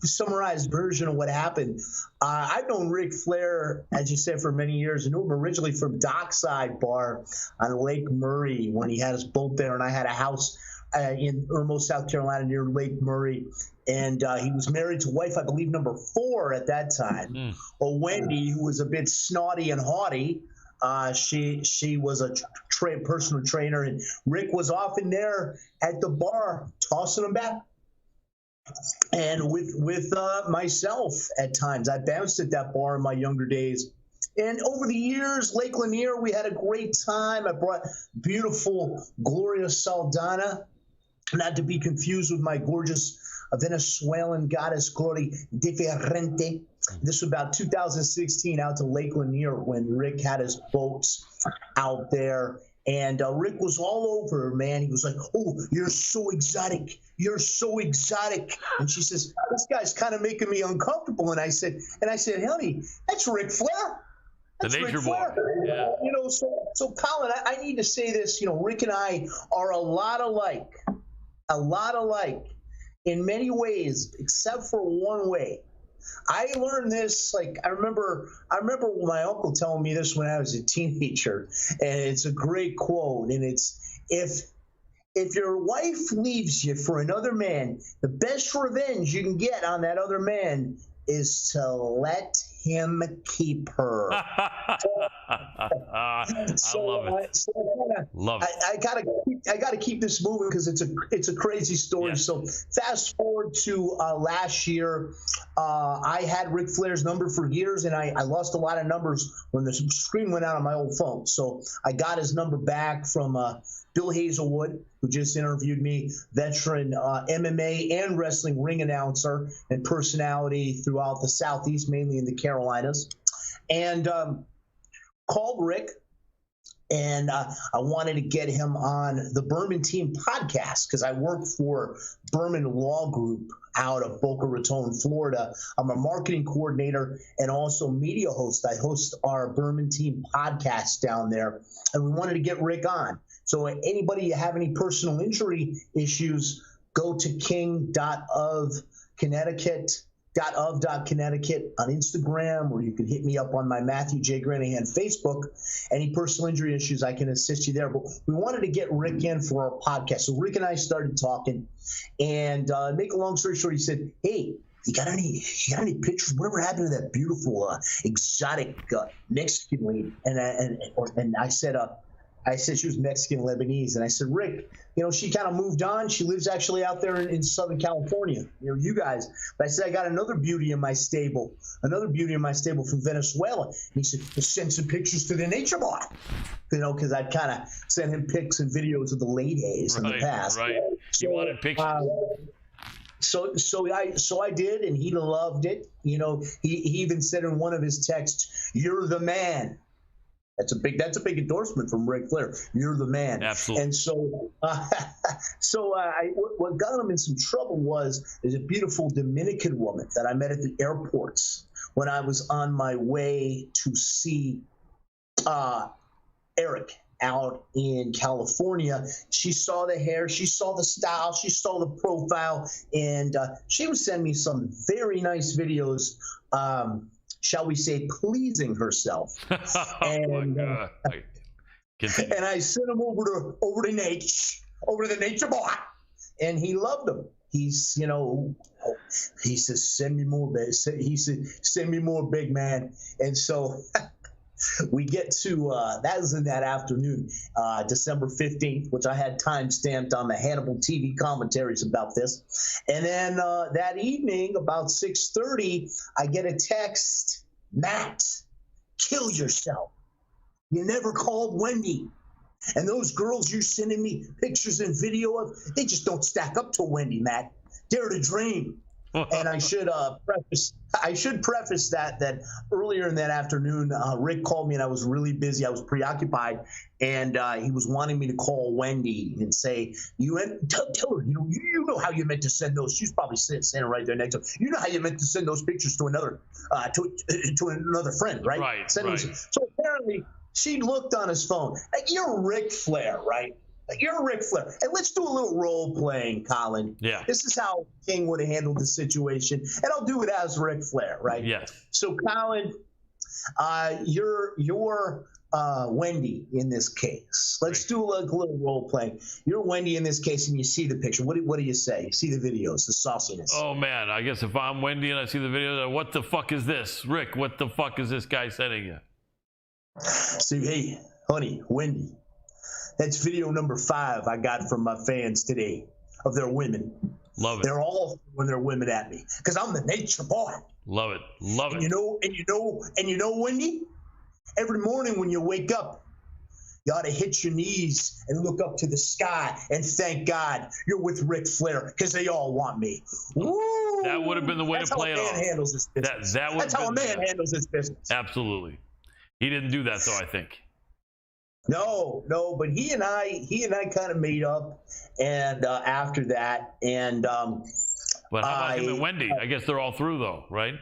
summarized version of what happened. I've known Ric Flair, as you said, for many years. I knew him originally from Dockside Bar on Lake Murray when he had his boat there, and I had a house in Irmo, South Carolina, near Lake Murray. And he was married to wife, I believe, number 4 at that time. Well, Wendy, who was a bit snotty and haughty, she was a personal trainer, and Rick was often there at the bar tossing them back. And with myself at times, I bounced at that bar in my younger days. And over the years, Lake Lanier, we had a great time. I brought beautiful Gloria Saldana, not to be confused with my gorgeous Venezuelan goddess Cody Determination. This was about 2016, out to Lake Lanier when Rick had his boats out there. And Rick was all over her, man. He was like, "Oh, you're so exotic. You're so exotic." And she says, "This guy's kind of making me uncomfortable." And I said, "Honey, that's Ric Flair. That's the Nature Ric Boy." Flair." Yeah. So Colin, I need to say this. Rick and I are a lot alike in many ways, except for one way. I learned this, I remember my uncle telling me this when I was a teenager, and it's a great quote, and it's, if your wife leaves you for another man, the best revenge you can get on that other man is to let him keep her. I love it. I got to keep to keep this moving because it's a crazy story. Yes. So fast forward to last year, I had Ric Flair's number for years, and I lost a lot of numbers when the screen went out on my old phone. So I got his number back from Bill Hazelwood, who just interviewed me, veteran MMA and wrestling ring announcer and personality throughout the Southeast, mainly in the Carolinas, and called Rick. And I wanted to get him on the Berman Team podcast because I work for Berman Law Group out of Boca Raton, Florida. I'm a marketing coordinator and also media host. I host our Berman Team podcast down there, and we wanted to get Rick on. So anybody have any personal injury issues, go to king.of.Connecticut on Instagram, or you can hit me up on my Matthew J. Granahan Facebook. Any personal injury issues, I can assist you there. But we wanted to get Rick in for our podcast. So Rick and I started talking, and make a long story short, he said, hey, you got any pictures? Whatever happened to that beautiful exotic Mexican lady? And I said she was Mexican Lebanese, and I said, Rick, she kind of moved on. She lives actually out there in Southern California, you guys. But I said, I got another beauty in my stable from Venezuela. And he said, well, send some pictures to the nature boy, because I'd kind of sent him pics and videos of the ladies in the past. Right. So, you wanted pictures. So I did, and he loved it. He even said in one of his texts, "You're the man." That's a big endorsement from Ric Flair. You're the man. Absolutely. And so, what got him in some trouble was a beautiful Dominican woman that I met at the airports when I was on my way to see Eric out in California. She saw the hair, she saw the style, she saw the profile, and she would send me some very nice videos. Shall we say, pleasing herself. And, and I sent him over to the nature boy, and he loved them. He says, send me more, he said, send me more, big man. And so we get to, that was in that afternoon, December 15th, which I had time stamped on the Hannibal TV commentaries about this. And then that evening, about 6:30, I get a text, Matt, kill yourself. You never called Wendy. And those girls you're sending me pictures and video of, they just don't stack up to Wendy, Matt. Dare to dream. And I should preface that earlier in that afternoon, Rick called me and I was really busy. I was preoccupied, and he was wanting me to call Wendy and say, tell her, you know how you meant to send those. She's probably standing right there next to her. You know how you meant to send those pictures to another friend, right? Right. So apparently she looked on his phone. Like, you're Ric Flair, right? You're Ric Flair. And let's do a little role playing, Colin. Yeah. This is how King would have handled the situation. And I'll do it as Ric Flair, right? Yes. So, Colin, you're Wendy in this case. Let's do a little role playing. You're Wendy in this case, and you see the picture. What do you say? You see the videos, the sauciness. Oh, man. I guess if I'm Wendy and I see the video, what the fuck is this? Rick, what the fuck is this guy sending you? So, hey, honey, Wendy. That's video number 5 I got from my fans today of their women. Love it. They're all throwing their women at me because I'm the nature boy. Love it. Love it. And you know, Wendy, every morning when you wake up, you ought to hit your knees and look up to the sky and thank God you're with Ric Flair because they all want me. Woo! That would have been the way to play it off. That's how a man handles this business. That's how a man handles this business. Absolutely. He didn't do that, though, I think. No, but he and I kind of made up, and after that, and but how about him and Wendy? I guess they're all through though, right?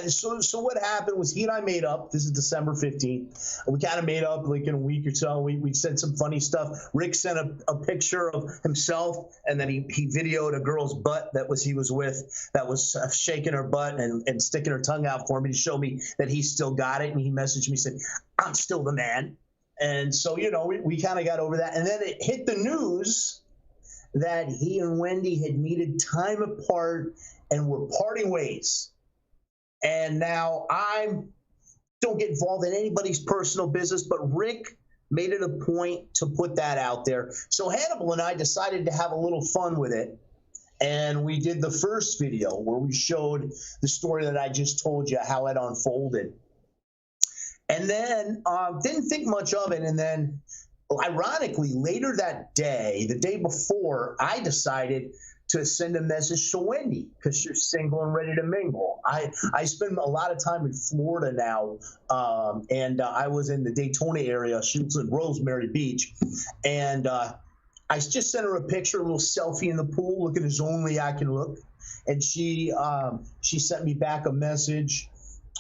So what happened was he and I made up. This is December 15th. We kind of made up like in a week or so. We said some funny stuff. Rick sent a picture of himself, and then he videoed a girl's butt he was with that was shaking her butt and sticking her tongue out for me to show me that he still got it. And he messaged me, said, I'm still the man. And so, we kind of got over that. And then it hit the news that he and Wendy had needed time apart and were parting ways. And now I don't get involved in anybody's personal business, but Rick made it a point to put that out there. So Hannibal and I decided to have a little fun with it. And we did the first video where we showed the story that I just told you, how it unfolded. And then didn't think much of it. And then, ironically, later that day, the day before, I decided to send a message to Wendy because she's single and ready to mingle. I spend a lot of time in Florida now, and I was in the Daytona area. She was in Rosemary Beach. And I just sent her a picture, a little selfie in the pool, looking as only I can look. And she sent me back a message.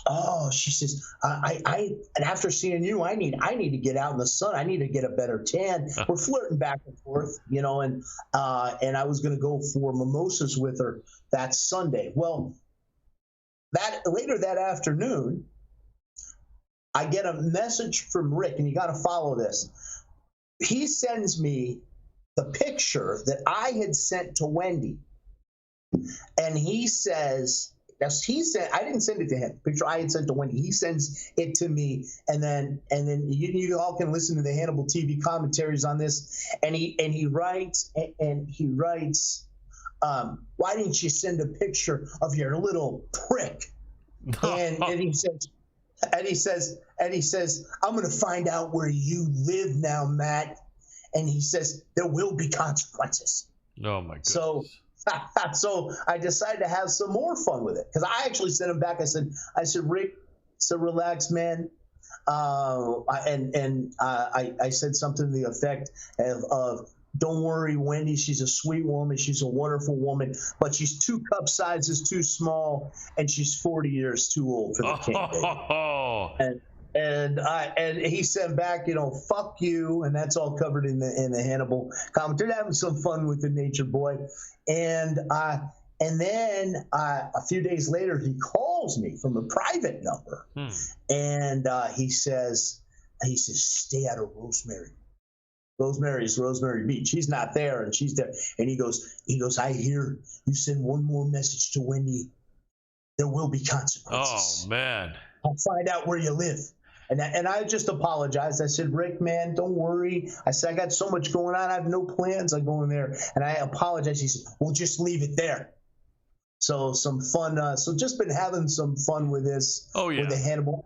Oh, she says, and after seeing you, I need to get out in the sun. I need to get a better tan. We're flirting back and forth, you know, and I was going to go for mimosas with her that Sunday. Well, later that afternoon, I get a message from Rick, and you got to follow this. He sends me the picture that I had sent to Wendy, and he says, I didn't send it to him. Picture I had sent to Wendy. He sends it to me, and then you all can listen to the Hannibal TV commentaries on this. And he writes, why didn't you send a picture of your little prick? And he says, I'm going to find out where you live now, Matt. And he says there will be consequences. Oh my goodness. So I decided to have some more fun with it, because I actually sent him back. I said, Rick, so relax, man. I said something to the effect of don't worry, Wendy. She's a sweet woman. She's a wonderful woman, but she's 2 cup sizes too small, and she's 40 years too old for the king. And he sent back, you know, fuck you, and that's all covered in the Hannibal commentary. Having some fun with the nature boy, and then a few days later he calls me from a private number, and he says stay out of Rosemary. Rosemary's Rosemary Beach. He's not there, and she's there, and he goes. I hear you send one more message to Wendy. There will be consequences. Oh man! I'll find out where you live. And I just apologized. I said, Rick, man, don't worry. I said, I got so much going on. I have no plans on going there. And I apologized. He said, well, just leave it there. So some fun. So just been having some fun with this. Oh, yeah. With the Hannibal.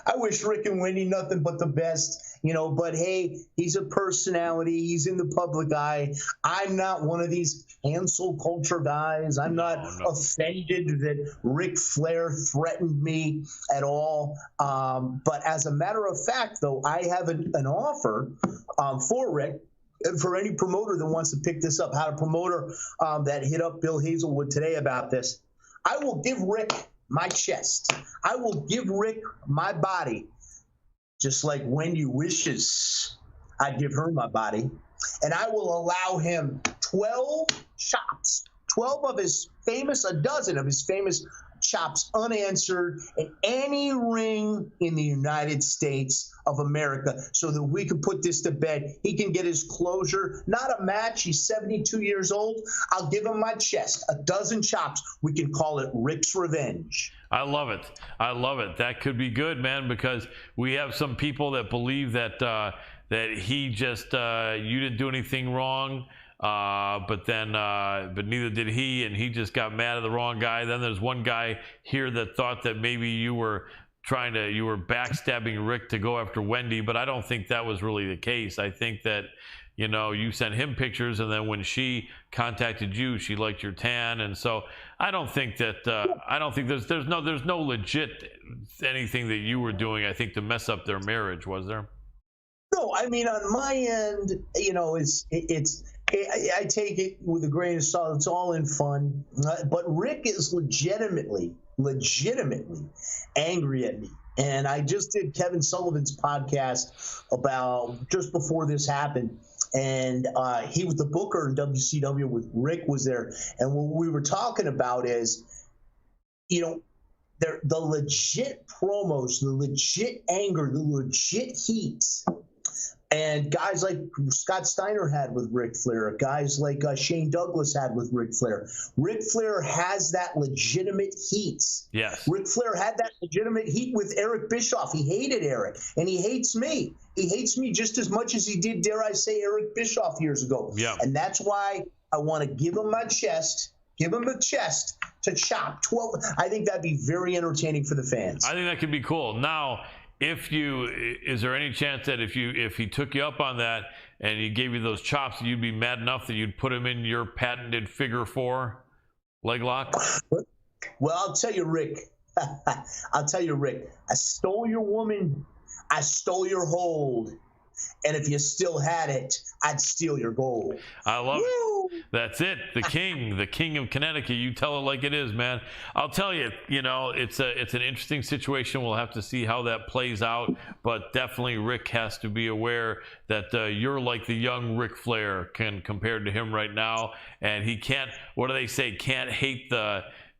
I wish Rick and Wendy nothing but the best, you know. But hey, he's a personality. He's in the public eye. I'm not one of these cancel culture guys. I'm not offended that Ric Flair threatened me at all. But as a matter of fact, though, I have an offer for Rick. For any promoter that wants to pick this up, how to promoter that hit up Bill Hazelwood today about this, I will give Rick my chest. I will give Rick my body, just like Wendy wishes I'd give her my body. And I will allow him 12 chops, 12 of his famous, a dozen of his famous chops unanswered in any ring in the United States of America, so that we can put this to bed. He can get his closure. Not a match. He's 72 years old. I'll give him my chest. A dozen chops. We can call it Rick's Revenge. I love it. I love it. That could be good, man, because we have some people that believe that that he just you didn't do anything wrong. But neither did he, and he just got mad at the wrong guy. Then there's one guy here that thought that maybe you were backstabbing Rick to go after Wendy, but I don't think that was really the case. I think that, you know, you sent him pictures, and then when she contacted you, she liked your tan, and so I don't think that there's no legit anything that you were doing, I think, to mess up their marriage, was there? No, I mean, on my end, you know, I take it with a grain of salt. It's all in fun. But Rick is legitimately angry at me. And I just did Kevin Sullivan's podcast about just before this happened. And he was the booker in WCW with Rick was there. And what we were talking about is, you know, the legit promos, the legit anger, the legit heat And guys like Scott Steiner had with Ric Flair, guys like Shane Douglas had with Ric Flair. Ric Flair has that legitimate heat. Yes. Ric Flair had that legitimate heat with Eric Bischoff. He hated Eric, and he hates me. He hates me just as much as he did, dare I say, Eric Bischoff years ago. Yeah. And that's why I want to give him my chest, give him a chest to chop 12. I think that'd be very entertaining for the fans. I think that could be cool. Now, is there any chance that if he took you up on that and he gave you those chops, you'd be mad enough that you'd put him in your patented figure 4 leg lock? Well, I'll tell you, Rick. I stole your woman. I stole your hold. And if you still had it, I'd steal your gold. I love it. That's it. The king of Connecticut. You tell it like it is, man. I'll tell you, it's an interesting situation. We'll have to see how that plays out. But definitely Rick has to be aware that you're like the young Ric Flair compared to him right now. And he can't, what do they say?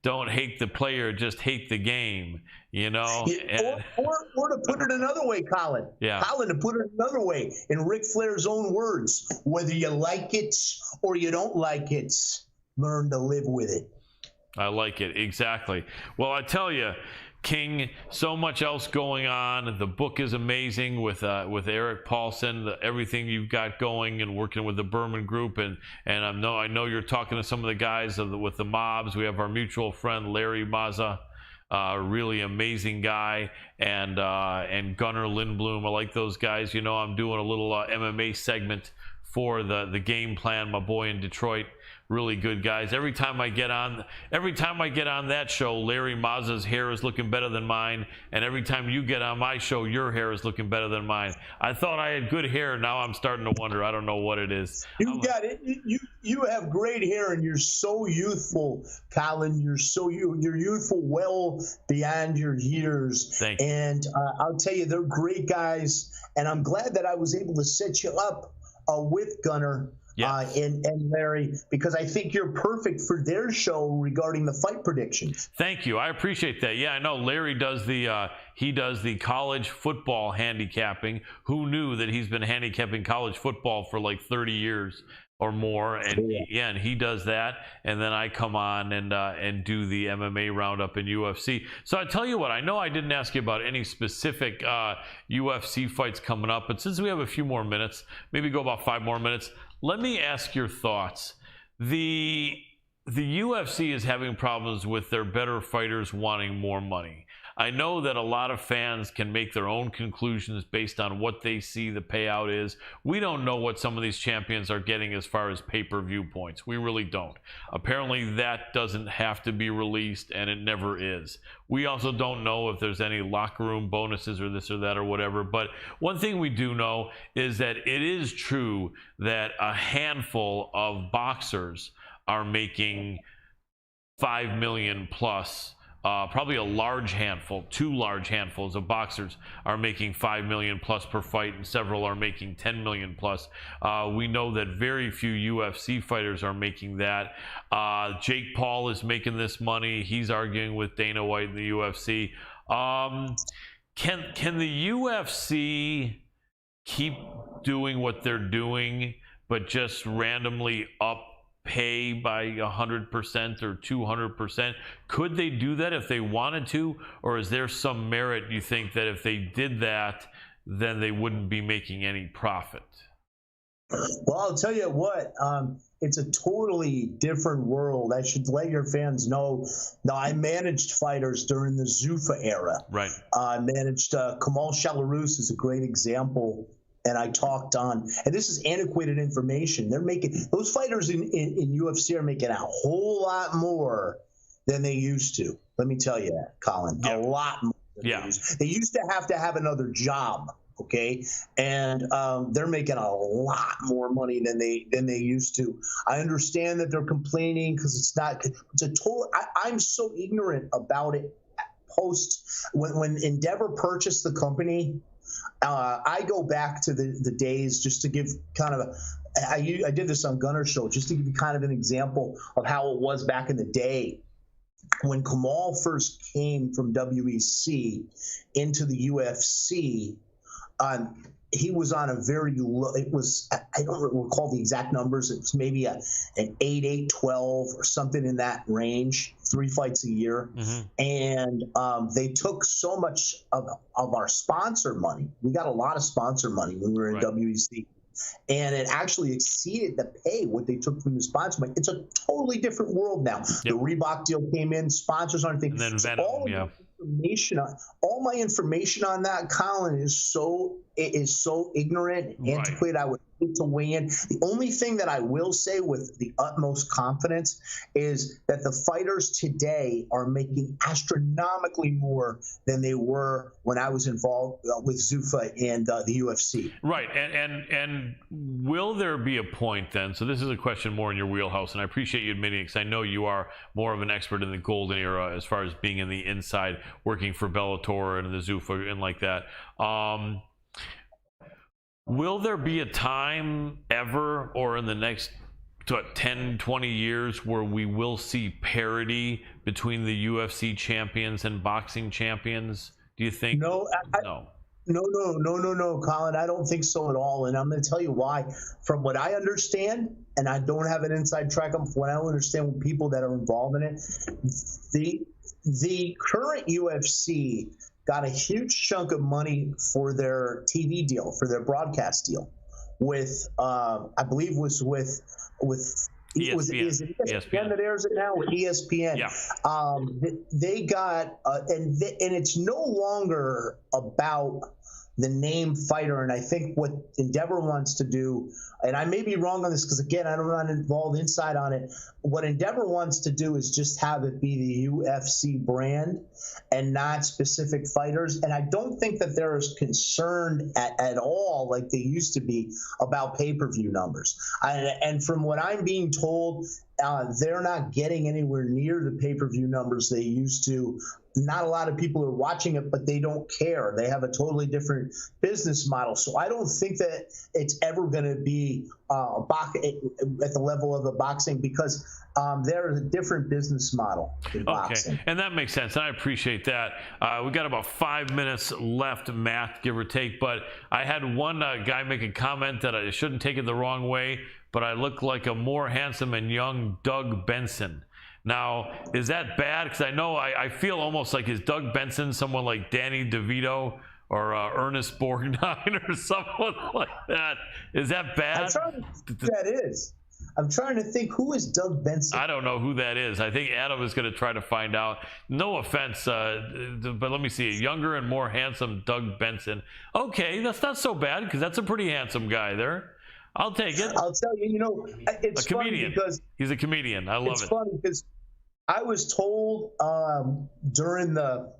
Don't hate the player, just hate the game, Or to put it another way, Colin. Yeah. Colin, to put it another way, in Ric Flair's own words, whether you like it or you don't like it, learn to live with it. I like it. Exactly. Well, I tell you, King, so much else going on. The book is amazing with Eric Paulson, everything you've got going and working with the Berman Group, and I know you're talking to some of the guys with the mobs. We have our mutual friend Larry Mazza, really amazing guy, and Gunnar Lindblom. I like those guys. I'm doing a little MMA segment for the game plan. My boy in Detroit. Really good guys. Every time I get on that show, Larry Mazza's hair is looking better than mine, and every time you get on my show, your hair is looking better than mine. I thought I had good hair. Now I'm starting to wonder. I don't know what it is. You got it. You have great hair, and you're so youthful, Colin. You're youthful, well beyond your years. Thank you. And I'll tell you, they're great guys, and I'm glad that I was able to set you up with Gunnar. Yes. And Larry, because I think you're perfect for their show regarding the fight predictions. Thank you. I appreciate that. Yeah, I know Larry does the college football handicapping. Who knew that he's been handicapping college football for like 30 years or more? And he does that. And then I come on and do the MMA roundup in UFC. So I tell you what, I know I didn't ask you about any specific UFC fights coming up, but since we have a few more minutes, maybe go about 5 more minutes. Let me ask your thoughts. The UFC is having problems with their better fighters wanting more money. I know that a lot of fans can make their own conclusions based on what they see the payout is. We don't know what some of these champions are getting as far as pay-per-view points. We really don't. Apparently that doesn't have to be released, and it never is. We also don't know if there's any locker room bonuses or this or that or whatever. But one thing we do know is that it is true that a handful of boxers are making $5 million plus. Probably a large handful, 2 large handfuls of boxers are making $5 million plus per fight, and several are making $10 million plus. We know that very few UFC fighters are making that. Jake Paul is making this money. He's arguing with Dana White in the UFC. Can the UFC keep doing what they're doing, but just randomly pay by 100% or 200%? Could they do that if they wanted to, or is there some merit, you think, that if they did that, then they wouldn't be making any profit? Well, I'll tell you what, it's a totally different world. I should let your fans know. Now, I managed fighters during the Zuffa era. Right. I managed Kamal Shalarus is a great example. And I talked on, and this is antiquated information. They're making, those fighters in UFC are making a whole lot more than they used to. Let me tell you that, Colin, a lot more. They used to have another job, okay, and they're making a lot more money than they used to. I understand that they're complaining because it's a total. I'm so ignorant about it. When Endeavor purchased the company. I go back to the days just to give kind of I did this on Gunner's show just to give you kind of an example of how it was back in the day when Kamal first came from WEC into the UFC. he was on a very low, it was, I don't recall the exact numbers. It was maybe an 8-8-12 or something in that range, 3 fights a year. And they took so much of our sponsor money. We got a lot of sponsor money when we were in WEC. And it actually exceeded the pay what they took from the sponsor money. It's a totally different world now. The Reebok deal came in, sponsors aren't thinking. And then Venom, all my information on that, Colin, is so ignorant, antiquated. I would hate to weigh in. The only thing that I will say with the utmost confidence is that the fighters today are making astronomically more than they were when I was involved with Zuffa and the UFC. Right, and will there be a point then? So this is a question more in your wheelhouse, and I appreciate you admitting it because I know you are more of an expert in the golden era as far as being in the inside, working for Bellator and the Zuffa and like that. Will there be a time ever or in the next 10, 20 years where we will see parity between the UFC champions and boxing champions? Do you think? No. No, Colin. I don't think so at all. And I'm going to tell you why. From what I understand, and I don't have an inside track on what I understand with people that are involved in it, the current UFC got a huge chunk of money for their TV deal, for their broadcast deal, with I believe was with ESPN. Is it ESPN that airs it now with ESPN? Yeah. They got and it's no longer about the name fighter. And I think what Endeavor wants to do, and I may be wrong on this because again I'm not involved inside on it. What Endeavor wants to do is just have it be the UFC brand and not specific fighters. And I don't think that they're as concerned at all like they used to be about pay-per-view numbers. And from what I'm being told, they're not getting anywhere near the pay-per-view numbers they used to. Not a lot of people are watching it, but they don't care. They have a totally different business model. So I don't think that it's ever going to be at the level of the boxing because there is a different business model in boxing. And that makes sense. I appreciate that. We've got about 5 minutes left, Matt, give or take. But I had one guy make a comment that I shouldn't take it the wrong way, but I look like a more handsome and young Doug Benson. Now, is that bad? Because I know I feel almost like is Doug Benson someone like Danny DeVito or Ernest Borgnine or someone like that? Is that bad? I'm trying to think who that is. I'm trying to think, who is Doug Benson? I don't know who that is. I think Adam is going to try to find out. No offense, but let me see. Younger and more handsome Doug Benson. Okay, that's not so bad because that's a pretty handsome guy there. I'll take it. I'll tell you, it's a comedian. Because he's a comedian. I love it. It's funny because I was told during the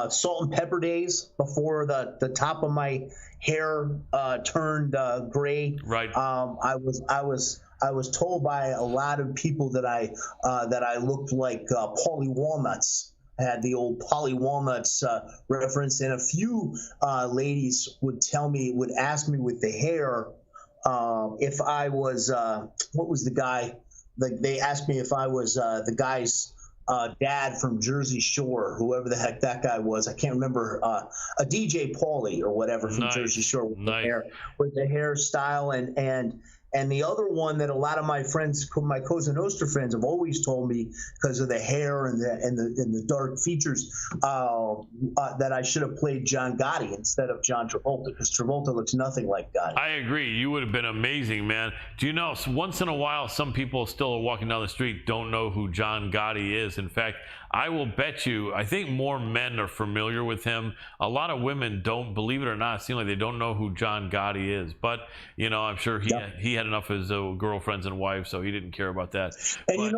salt and pepper days before the top of my hair turned gray. Right. I was told by a lot of people that I looked like Paulie Walnuts. I had the old Polly Walnuts reference, and a few ladies would ask me with the hair if I was what was the guy? They asked me if I was the guy's dad from Jersey Shore, whoever the heck that guy was. I can't remember. A DJ Paulie or whatever from Jersey Shore with the hairstyle and the other one that a lot of my friends, my Cosa Nostra friends, have always told me because of the hair and the dark features that I should have played John Gotti instead of John Travolta because Travolta looks nothing like Gotti. I agree. You would have been amazing, man. Do you know, once in a while, some people still are walking down the street don't know who John Gotti is. In fact, I will bet you, I think more men are familiar with him. A lot of women don't, believe it or not, seem like they don't know who John Gotti is. But, I'm sure he had enough of his girlfriends and wives, so he didn't care about that. And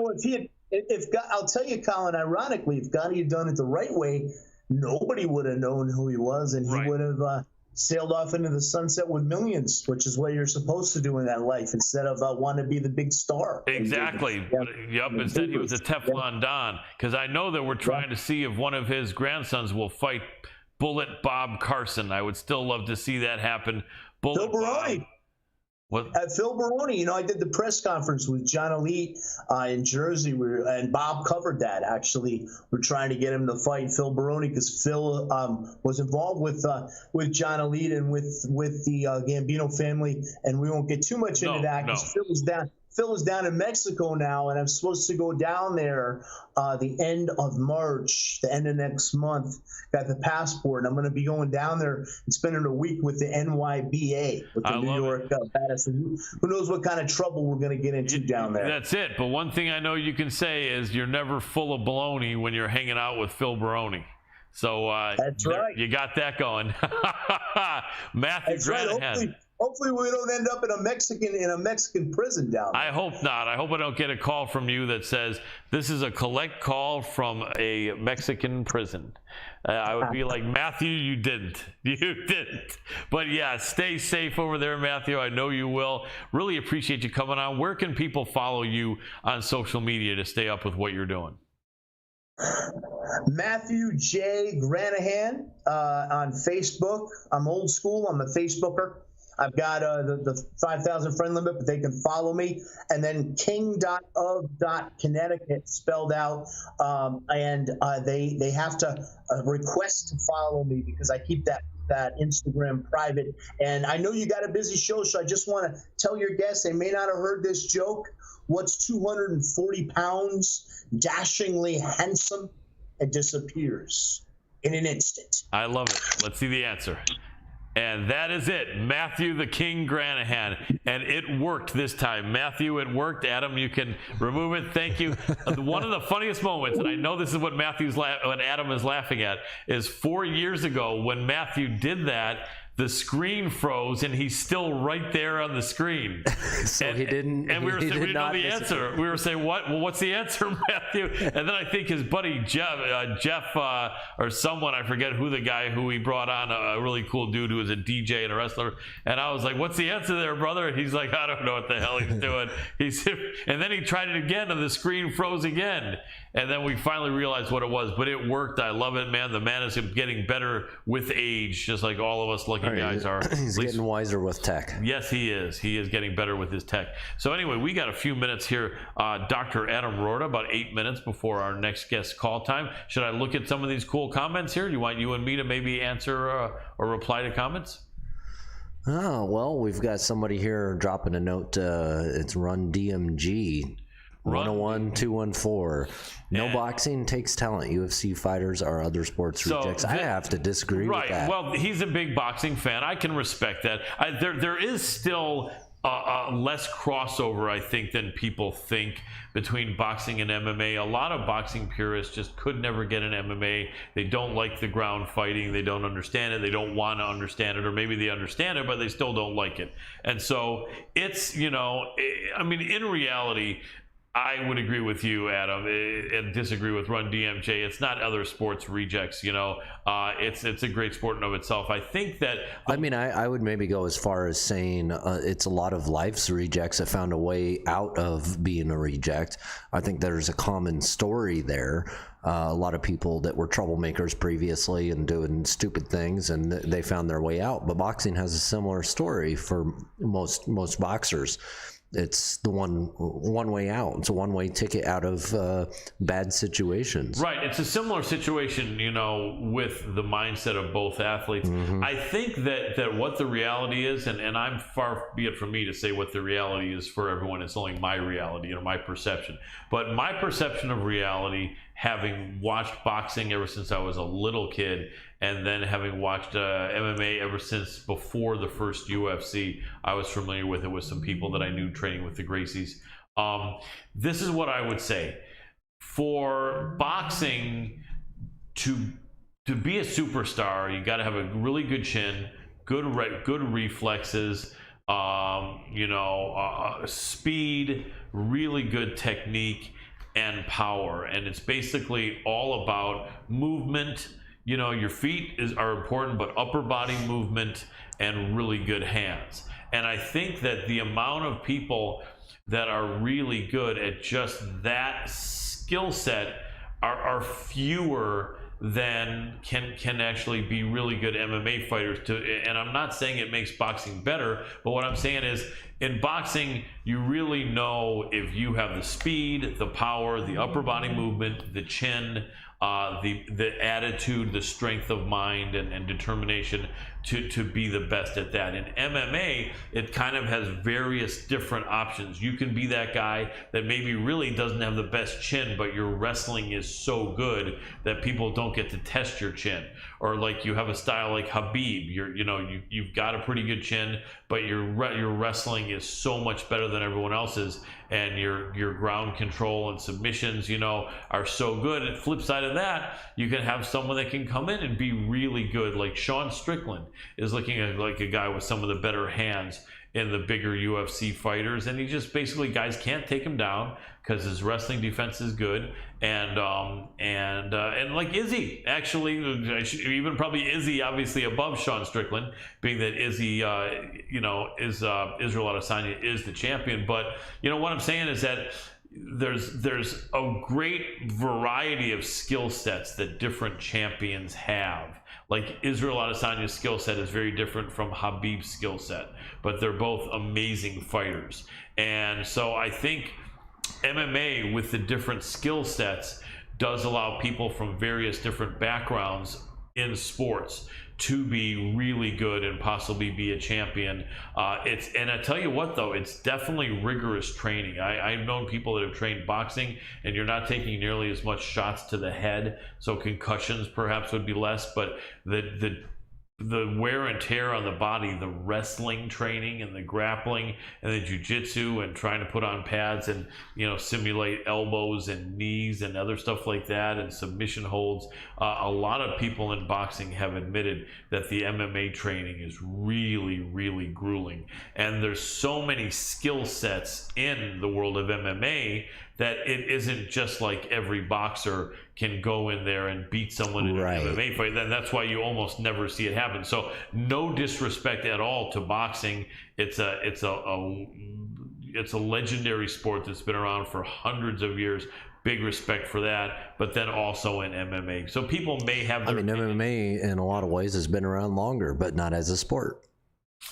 I'll tell you, Colin, ironically, if Gotti had done it the right way, nobody would have known who he was, and he would have sailed off into the sunset with millions, which is what you're supposed to do in that life instead of want to be the big star. Exactly. Yep. Instead, he was a Teflon Don, because I know that we're trying to see if one of his grandsons will fight Bullet Bob Carson. I would still love to see that happen. Bullet Bob. What? Phil Baroni, I did the press conference with John Elite in Jersey, and Bob covered that. Actually, we're trying to get him to fight Phil Baroni because Phil was involved with John Elite and with the Gambino family, and we won't get too much into that because Phil is down in Mexico now, and I'm supposed to go down there the end of March, the end of next month. Got the passport, and I'm going to be going down there and spending a week with the NYBA, with the New York Badass. Who knows what kind of trouble we're going to get into down there. That's it. But one thing I know you can say is you're never full of baloney when you're hanging out with Phil Baroni. So that's right. You got that going. Matthew Granahan. Right. Hopefully we don't end up in a Mexican prison down there. I hope not. I hoop I don't get a call from you that says this is a collect call from a Mexican prison. I would be like, Matthew, you didn't. You didn't. But yeah, stay safe over there, Matthew. I know you will. Really appreciate you coming on. Where can people follow you on social media to stay up with what you're doing? Matthew J. Granahan on Facebook. I'm old school. I'm a Facebooker. I've got the 5,000 friend limit, but they can follow me. And then king.of.Connecticut spelled out. And they have to request to follow me because I keep that Instagram private. And I know you got a busy show, so I just want to tell your guests, they may not have heard this joke. What's 240 pounds, dashingly handsome, and disappears in an instant? I love it. Let's see the answer. And that is it, Matthew the King Granahan. And it worked this time. Matthew, it worked. Adam, you can remove it. Thank you. One of the funniest moments, and I know this is what Adam is laughing at, is 4 years ago when Matthew did that, the screen froze and he's still right there on the screen. So he didn't. And we were saying we didn't know the answer. We were saying, what? Well, what's the answer, Matthew? And then I think his buddy Jeff or someone, I forget who the guy who he brought on, a really cool dude who was a DJ and a wrestler. And I was like, what's the answer there, brother? And he's like, I don't know what the hell he's doing. And then he tried it again and the screen froze again. And then we finally realized what it was, but it worked. I love it, man. The man is getting better with age, just like all of us lucky guys are. He's getting wiser with tech. Yes, he is. He is getting better with his tech. So anyway, we got a few minutes here. Dr. Adam Roorda, about 8 minutes before our next guest call time. Should I look at some of these cool comments here? Do you want you and me to maybe answer or reply to comments? Oh, well, we've got somebody here dropping a note. It's Run DMG. 101-214. No boxing takes talent. UFC fighters are other sports rejects. I have to disagree with that. Well, he's a big boxing fan. I can respect that. There is still less crossover, I think, than people think between boxing and MMA. A lot of boxing purists just could never get an MMA. They don't like the ground fighting. They don't understand it. They don't want to understand it, or maybe they understand it, but they still don't like it. And so it's, I mean, in reality, I would agree with you, Adam, and disagree with Run DMJ. It's not other sports rejects, It's a great sport in of itself. I think that... I mean, I would maybe go as far as saying it's a lot of life's rejects that found a way out of being a reject. I think there's a common story there. A lot of people that were troublemakers previously and doing stupid things, and they found their way out. But boxing has a similar story for most boxers. It's the one way out. It's a one-way ticket out of bad situations. Right. It's a similar situation, with the mindset of both athletes. Mm-hmm. I think that what the reality is, and I'm far be it from me to say what the reality is for everyone. It's only my reality, my perception. But my perception of reality, having watched boxing ever since I was a little kid, and then having watched MMA ever since before the first UFC, I was familiar with it with some people that I knew training with the Gracies. This is what I would say. For boxing to be a superstar, you got to have a really good chin, good reflexes, speed, really good technique, and power. And it's basically all about movement. Your feet are important, but upper body movement and really good hands. And I think that the amount of people that are really good at just that skill set are fewer then can actually be really good MMA fighters too. And I'm not saying it makes boxing better, but what I'm saying is in boxing, you really know if you have the speed, the power, the upper body movement, the chin, the attitude, the strength of mind and determination to be the best at that. In MMA, it kind of has various different options. You can be that guy that maybe really doesn't have the best chin, but your wrestling is so good that people don't get to test your chin. Or like you have a style like Khabib, you've got a pretty good chin, but your wrestling is so much better than everyone else's, and your ground control and submissions, are so good. And flip side of that, you can have someone that can come in and be really good, like Sean Strickland is looking at like a guy with some of the better hands in the bigger UFC fighters, and he just basically, guys can't take him down because his wrestling defense is good, and like Izzy, actually, even probably Izzy obviously above Sean Strickland, being that Izzy is Israel Adesanya is the champion. But what I'm saying is that there's a great variety of skill sets that different champions have. Like Israel Adesanya's skill set is very different from Khabib's skill set, but they're both amazing fighters. And so I think MMA with the different skill sets does allow people from various different backgrounds in sports to be really good and possibly be a champion. And I tell you what though, it's definitely rigorous training. I've known people that have trained boxing, and you're not taking nearly as much shots to the head, so concussions perhaps would be less, but the wear and tear on the body, the wrestling training and the grappling and the jiu-jitsu and trying to put on pads and simulate elbows and knees and other stuff like that, and submission holds. A lot of people in boxing have admitted that the MMA training is really, really grueling, and there's so many skill sets in the world of MMA that it isn't just like every boxer can go in there and beat someone in an MMA fight. Then that's why you almost never see it happen. So no disrespect at all to boxing. It's a legendary sport that's been around for hundreds of years. Big respect for that, but then also in MMA. So people may have their MMA in a lot of ways has been around longer, but not as a sport.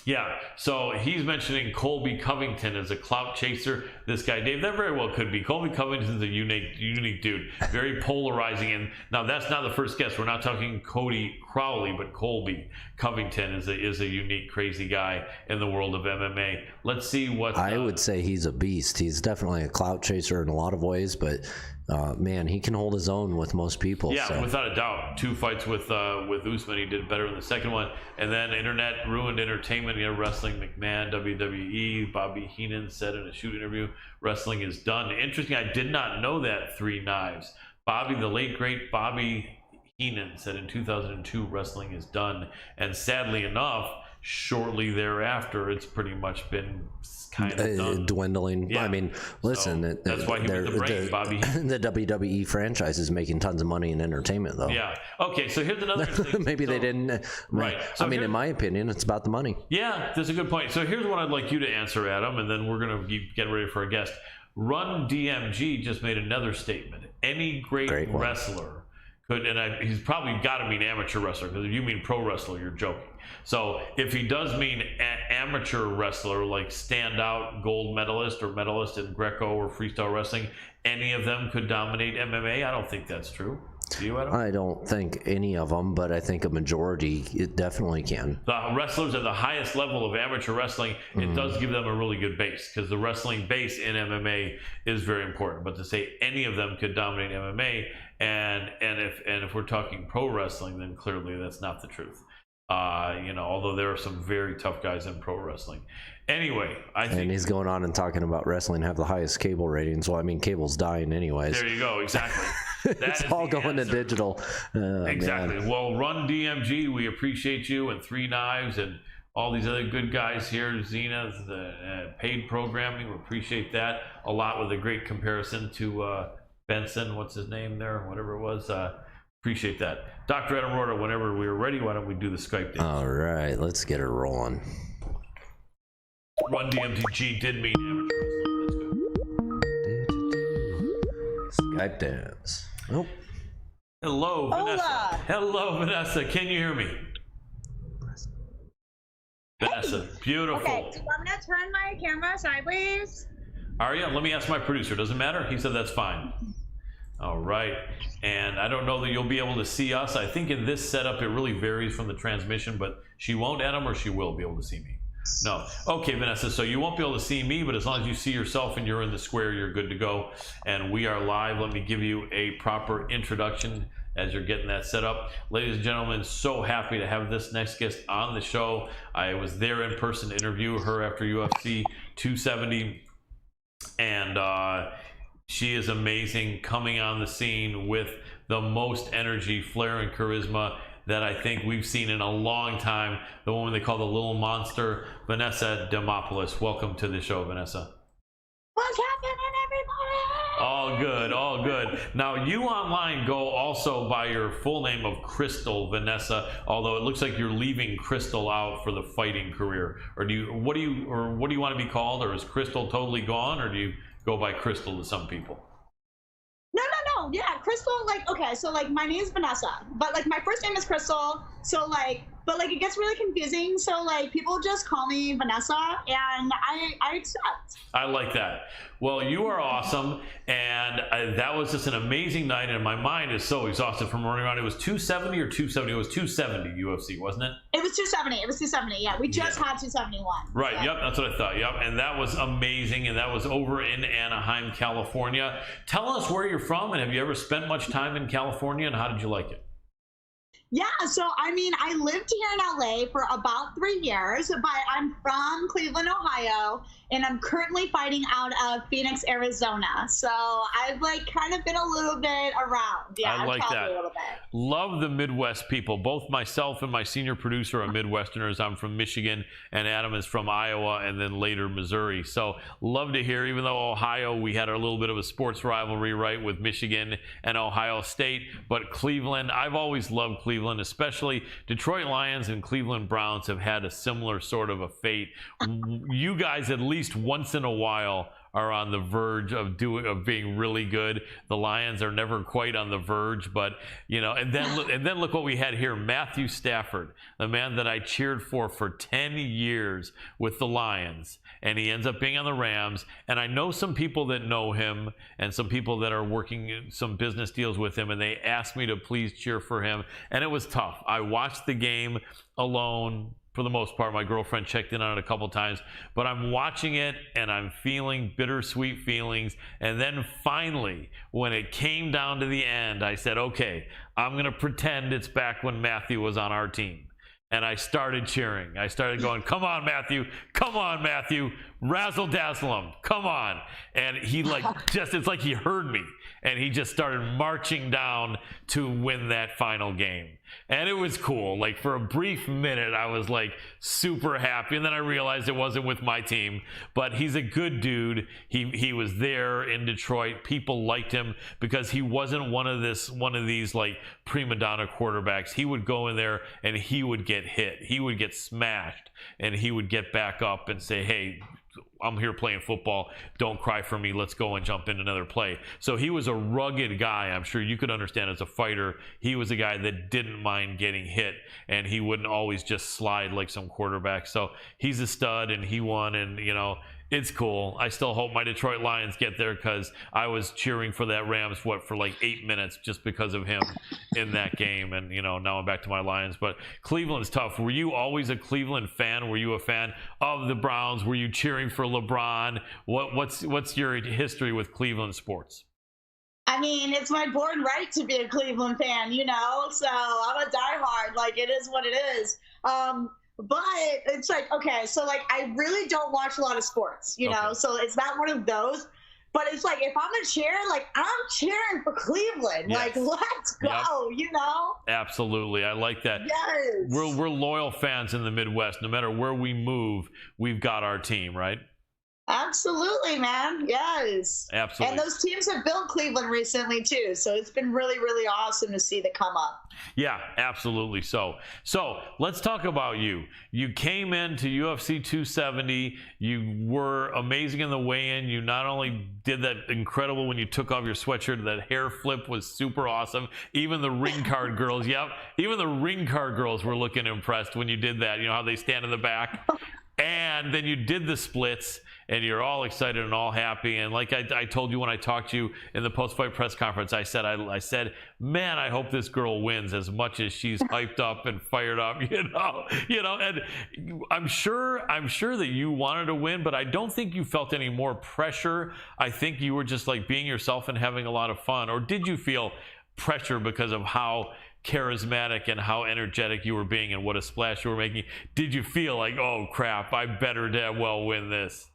Yeah, so he's mentioning Colby Covington as a clout chaser. This guy, Dave, that very well could be. Colby Covington's a unique dude, very polarizing. And now that's not the first guess. We're not talking Cody Crowley, but Colby Covington is a unique, crazy guy in the world of MMA. Let's see what I would say he's a beast. He's definitely a clout chaser in a lot of ways, but man, he can hold his own with most people. Yeah, without a doubt. 2 fights with Usman, he did better in the second one. And then internet ruined entertainment. Wrestling McMahon, WWE. Bobby Heenan said in a shoot interview, wrestling is done. Interesting. I did not know that. 3 Knives. The late great Bobby Heenan said in 2002, wrestling is done. And sadly enough, shortly thereafter, it's pretty much been kind of done. Dwindling. Yeah. I mean, listen, so that's why he was the brain, Bobby. The WWE franchise is making tons of money in entertainment, though. Yeah. Okay, so here's another thing. Maybe they didn't. Right. So I mean, in my opinion, it's about the money. Yeah, that's a good point. So here's what I'd like you to answer, Adam, and then we're going to get ready for a guest. Run DMG just made another statement. Any great wrestler could, and he's probably got to mean amateur wrestler, because if you mean pro wrestler, you're joking. So if he does mean amateur wrestler, like standout gold medalist or medalist in Greco or freestyle wrestling, any of them could dominate MMA? I don't think that's true. Do you, Adam? I don't think any of them, but I think a majority, it definitely can. The wrestlers at the highest level of amateur wrestling, it does give them a really good base, because the wrestling base in MMA is very important. But to say any of them could dominate MMA, and if we're talking pro wrestling, then clearly that's not the truth. Although there are some very tough guys in pro wrestling. Anyway, I think... And he's going on and talking about wrestling have the highest cable ratings. Well, I mean, cable's dying anyways. There you go, exactly. It's all going to digital. Exactly. Man. Well, Run DMG, we appreciate you, and 3 Knives, and all these other good guys here. Zena, the paid programming, we appreciate that a lot, with a great comparison to Benson, what's his name there, whatever it was. Appreciate that. Dr. Adam Roorda, whenever we're ready, why don't we do the Skype dance? All right, let's get it rolling. Run DMG did mean amateur wrestling. That's good. Skype dance. Nope. Hello, Vanessa. Hola. Hello, Vanessa. Can you hear me? Vanessa, beautiful. Okay, so I'm gonna turn my camera sideways. Are you? Let me ask my producer. Doesn't matter? He said that's fine. All right. And I don't know that you'll be able to see us. I think in this setup, it really varies from the transmission, but she won't, Adam, or she will be able to see me? No. Okay, Vanessa, so you won't be able to see me, but as long as you see yourself and you're in the square, you're good to go. And we are live. Let me give you a proper introduction as you're getting that set up. Ladies and gentlemen, so happy to have this next guest on the show. I was there in person to interview her after UFC 270, and she is amazing, coming on the scene with the most energy, flair, and charisma that I think we've seen in a long time. The woman they call the little monster, VANESSA DEMOPOLOUS. Welcome to the show, Vanessa. What's happening, everybody? All good, all good. Now, you online go also by your full name of Crystal Vanessa, although it looks like you're leaving Crystal out for the fighting career. Or what do you want to be called? Or is Crystal totally gone, or do you go by Crystal to some people? No, yeah, Crystal, like, okay, so, like, my name is Vanessa, but, like, my first name is Crystal, so, like, but, like, it gets really confusing, so, like, people just call me Vanessa, and I accept. I like that. Well, you are awesome, and that was just an amazing night, and my mind is so exhausted from running around. It was 270 or 270? It was 270 UFC, wasn't it? It was 270. It was 270. Yeah, we just had 271. Right. So. Yep. That's what I thought. Yep. And that was amazing. And that was over in Anaheim, California. Tell us where you're from, and have you ever spent much time in California, and how did you like it? Yeah, so I mean, I lived here in LA for about 3 years, but I'm from Cleveland, Ohio, and I'm currently fighting out of Phoenix, Arizona. So I've like kind of been a little bit around. Yeah, I like that. A little bit. Love the Midwest people. Both myself and my senior producer are Midwesterners. I'm from Michigan, and Adam is from Iowa, and then later Missouri. So love to hear, even though Ohio, we had a little bit of a sports rivalry, right, with Michigan and Ohio State, but Cleveland, I've always loved Cleveland, especially Detroit Lions and Cleveland Browns have had a similar sort of a fate. You guys, at least once in a while, are on the verge of being really good. The Lions are never quite on the verge, but you know. And then look what we had here: Matthew Stafford, the man that I cheered for 10 years with the Lions, and he ends up being on the Rams. And I know some people that know him, and some people that are working some business deals with him, and they asked me to please cheer for him, and it was tough. I watched the game alone. For the most part, my girlfriend checked in on it a couple times, but I'm watching it and I'm feeling bittersweet feelings. And then finally, when it came down to the end, I said, okay, I'm going to pretend it's back when Matthew was on our team. And I started cheering. I started going, come on, Matthew. Come on, Matthew. Razzle dazzle him. Come on. And he it's like he heard me. And he just started marching down to win that final game. And it was cool. Like, for a brief minute, I was like super happy. And then I realized it wasn't with my team. But he's a good dude. He was there in Detroit. People liked him because he wasn't one of these like prima donna quarterbacks. He would go in there and he would get hit. He would get smashed. And he would get back up and say, hey, I'm here playing football. Don't cry for me. Let's go and jump in another play. So he was a rugged guy. I'm sure you could understand as a fighter. He was a guy that didn't mind getting hit, and he wouldn't always just slide like some quarterbacks. So he's a stud, and he won, and you know, it's cool. I still hope my Detroit Lions get there because I was cheering for that Rams for like 8 minutes just because of him in that game. And, you know, now I'm back to my Lions. But Cleveland's tough. Were you always a Cleveland fan? Were you a fan of the Browns? Were you cheering for LeBron? What's your history with Cleveland sports? I mean, it's my born right to be a Cleveland fan, you know? So I'm a diehard. Like, it is what it is. But it's like, okay, so like I really don't watch a lot of sports, you know, so it's not one of those. But it's like, if I'm a cheer, like I'm cheering for Cleveland. Yes. Like, let's go, you know? Absolutely. I like that. Yes. We're loyal fans in the Midwest. No matter where we move, we've got our team, right? Absolutely, man. Yes. Absolutely. And those teams have built Cleveland recently too, so it's been really, really awesome to see the come up. Yeah, absolutely. So let's talk about you. You came into UFC 270. You were amazing in the weigh-in. You not only did that incredible when you took off your sweatshirt, that hair flip was super awesome. Even the ring card girls, even the ring card girls were looking impressed when you did that. You know how they stand in the back. And then you did the splits, and you're all excited and all happy. And like I told you when I talked to you in the post-fight press conference, I said, man, I hope this girl wins as much as she's hyped up and fired up, you know. And I'm sure that you wanted to win, but I don't think you felt any more pressure. I think you were just like being yourself and having a lot of fun. Or did you feel pressure because of how charismatic and how energetic you were being and what a splash you were making? Did you feel like, oh crap, I better damn well win this?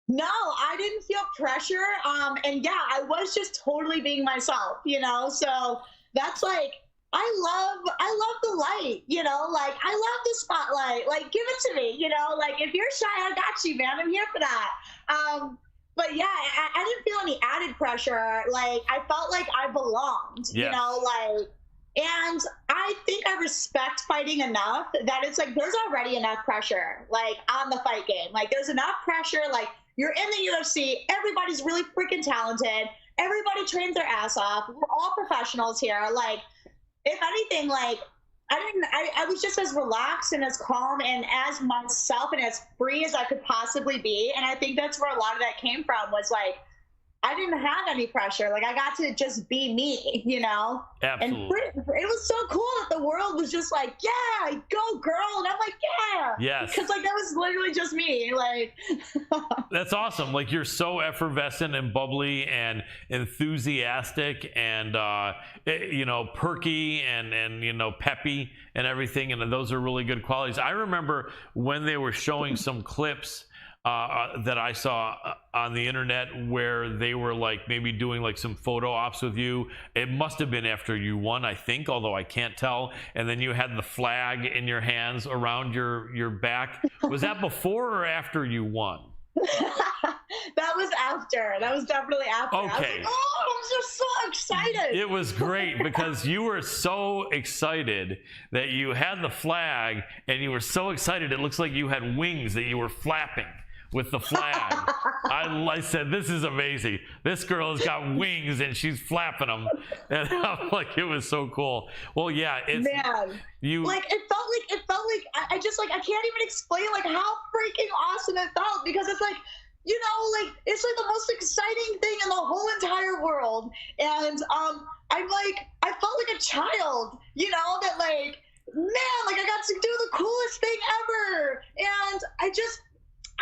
No, I didn't feel pressure. And yeah, I was just totally being myself, you know? So that's like, I love the light, you know, like I love the spotlight, like give it to me, you know, like if you're shy, I got you, man. I'm here for that. But yeah, I didn't feel any added pressure. Like I felt like I belonged, Yes. you know, like, and I think I respect fighting enough that it's like there's already enough pressure, like on the fight game. Like there's enough pressure. Like you're in the UFC, everybody's really freaking talented. Everybody trains their ass off. We're all professionals here. Like if anything, like I was just as relaxed and as calm and as myself and as free as I could possibly be. And I think that's where a lot of that came from, was like I didn't have any pressure. Like I got to just be me, you know? Absolutely. And it was so cool that the world was just like, yeah, go girl. And I'm like, yeah. Yes. Because like that was literally just me. Like That's awesome. Like you're so effervescent and bubbly and enthusiastic and you know, perky and you know, peppy and everything, and those are really good qualities. I remember when they were showing some clips that I saw on the internet where they were like maybe doing like some photo ops with you. It must have been after you won, I think, although I can't tell. And then you had the flag in your hands around your back. Was that before or after you won? that was after. That was definitely after. Okay. I was like, oh, I'm just so excited. It was great because you were so excited that you had the flag, and you were so excited it looks like you had wings that you were flapping with the flag. I said, this is amazing. This girl has got wings and she's flapping them. And I'm like, it was so cool. Well, yeah, it's Man. you. Like it felt like I just like I can't even explain like how freaking awesome it felt, because it's like, you know, like it's like the most exciting thing in the whole entire world. And I'm like, I felt like a child, you know, that like, man, like I got to do the coolest thing ever. And I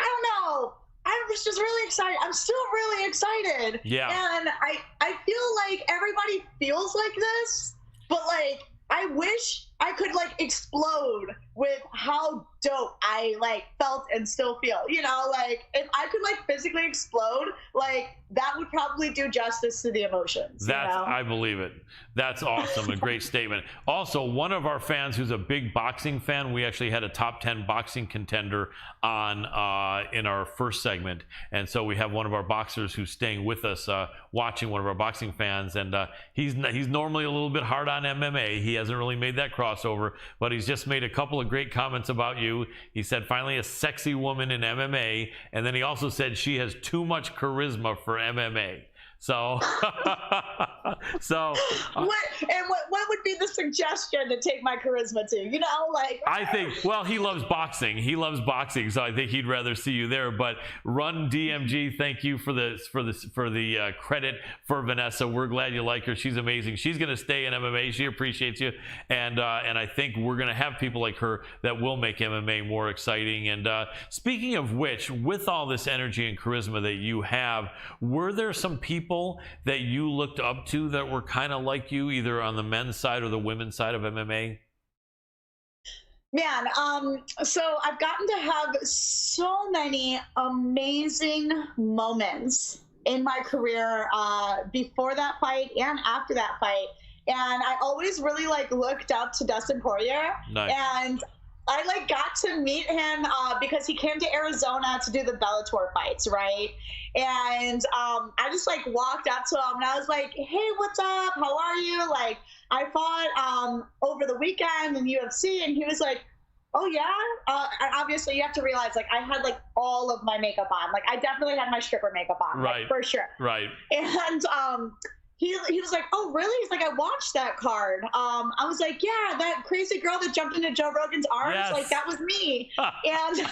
don't know. I was just really excited. I'm still really excited. Yeah. And I feel like everybody feels like this, but like I wish I could like explode with how dope I like felt and still feel. You know, like if I could like physically explode, like that would probably do justice to the emotions. That's, you know? I believe it. That's awesome. A great statement. Also, one of our fans who's a big boxing fan, we actually had a top 10 boxing contender on in our first segment. And so we have one of our boxers who's staying with us, watching, one of our boxing fans. And he's normally a little bit hard on MMA. He hasn't really made that crossover, but he's just made a couple of great comments about you. He said, finally a sexy woman in MMA. And then he also said she has too much charisma for MMA. So, what would be the suggestion to take my charisma to? You know, like I think, well, he loves boxing. He loves boxing, so I think he'd rather see you there. But Run DMG, thank you for the credit for Vanessa. We're glad you like her. She's amazing. She's going to stay in MMA. She appreciates you, and I think we're going to have people like her that will make MMA more exciting. And speaking of which, with all this energy and charisma that you have, were there some people that you looked up to that were kind of like you, either on the men's side or the women's side of MMA? Man, so I've gotten to have so many amazing moments in my career before that fight and after that fight. And I always really like looked up to Dustin Poirier. Nice. And I like got to meet him because he came to Arizona to do the Bellator fights, right? And I just like walked up to him and I was like, hey, what's up? How are you? Like, I fought over the weekend in UFC, and he was like, oh yeah? And obviously you have to realize, like, I had like all of my makeup on. Like, I definitely had my stripper makeup on, right? Like, for sure. Right. And he was like, oh really? He's like, I watched that card. I was like, yeah, that crazy girl that jumped into Joe Rogan's arms, yes. like that was me. And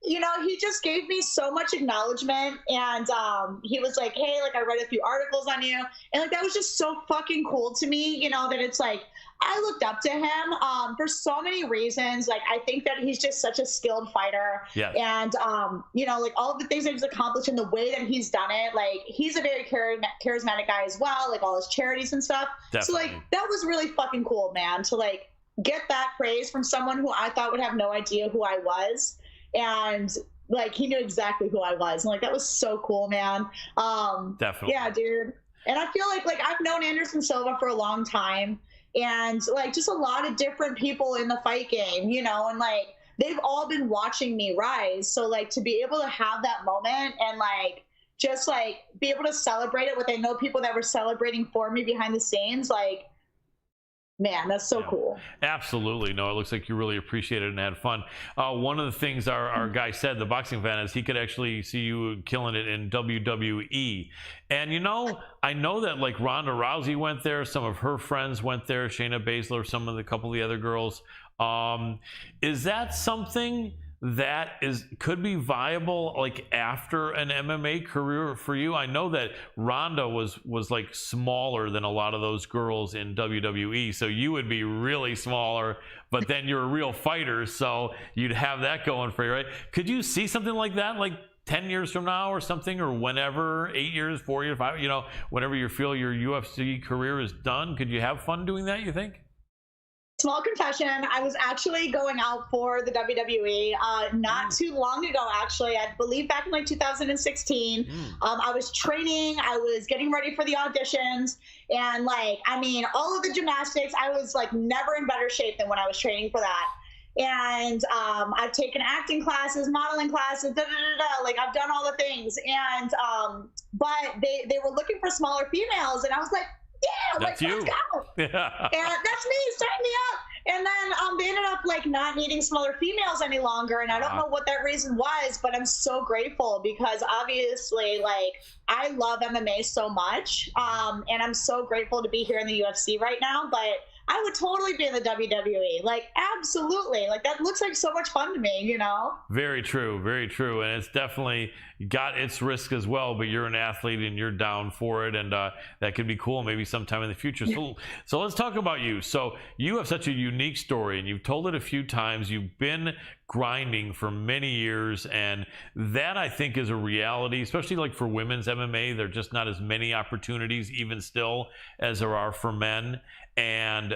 you know, he just gave me so much acknowledgement, and he was like, hey, like I read a few articles on you, and like that was just so fucking cool to me, you know, that it's like I looked up to him for so many reasons. Like, I think that he's just such a skilled fighter. Yes. And, you know, like all of the things that he's accomplished and the way that he's done it, like he's a very charismatic guy as well, like all his charities and stuff. Definitely. So like, that was really fucking cool, man, to like get that praise from someone who I thought would have no idea who I was. And like, he knew exactly who I was. And like, that was so cool, man. Definitely. Yeah, dude. And I feel like I've known Anderson Silva for a long time. And like just a lot of different people in the fight game, you know, and like they've all been watching me rise. So like to be able to have that moment and like just like be able to celebrate it with, I know people that were celebrating for me behind the scenes, like, man, that's so cool. Absolutely. No, it looks like you really appreciated it and had fun. One of the things our guy said, the boxing fan, is he could actually see you killing it in WWE. And, you know, I know that like Ronda Rousey went there. Some of her friends went there. Shayna Baszler, some of the couple of the other girls. Is that something that could be viable like after an MMA career for you? I know that Ronda was like smaller than a lot of those girls in WWE, so you would be really smaller, but then you're a real fighter, so you'd have that going for you, right? Could you see something like that, like 10 years from now or something, or whenever, 8 years, 4 years, 5, you know, whenever you feel your UFC career is done? Could you have fun doing that, you think? Small confession, I was actually going out for the WWE not too long ago, actually. I believe back in like 2016. I was training, I was getting ready for the auditions, and like, I mean, all of the gymnastics, I was like never in better shape than when I was training for that. And I've taken acting classes, modeling classes, like I've done all the things. And but they were looking for smaller females, and I was like, yeah, that's like, you. Let's go. And that's me, sign me up. And then they ended up like not needing smaller females any longer, and I don't know what that reason was, but I'm so grateful because obviously like I love MMA so much, and I'm so grateful to be here in the UFC right now. But I would totally be in the WWE, like absolutely, like that looks like so much fun to me, you know. Very true, and it's definitely got its risk as well, but you're an athlete and you're down for it, and that could be cool maybe sometime in the future. So let's talk about you. So you have such a unique story, and you've told it a few times. You've been grinding for many years, and that I think is a reality, especially like for women's MMA. There are just not as many opportunities even still as there are for men. And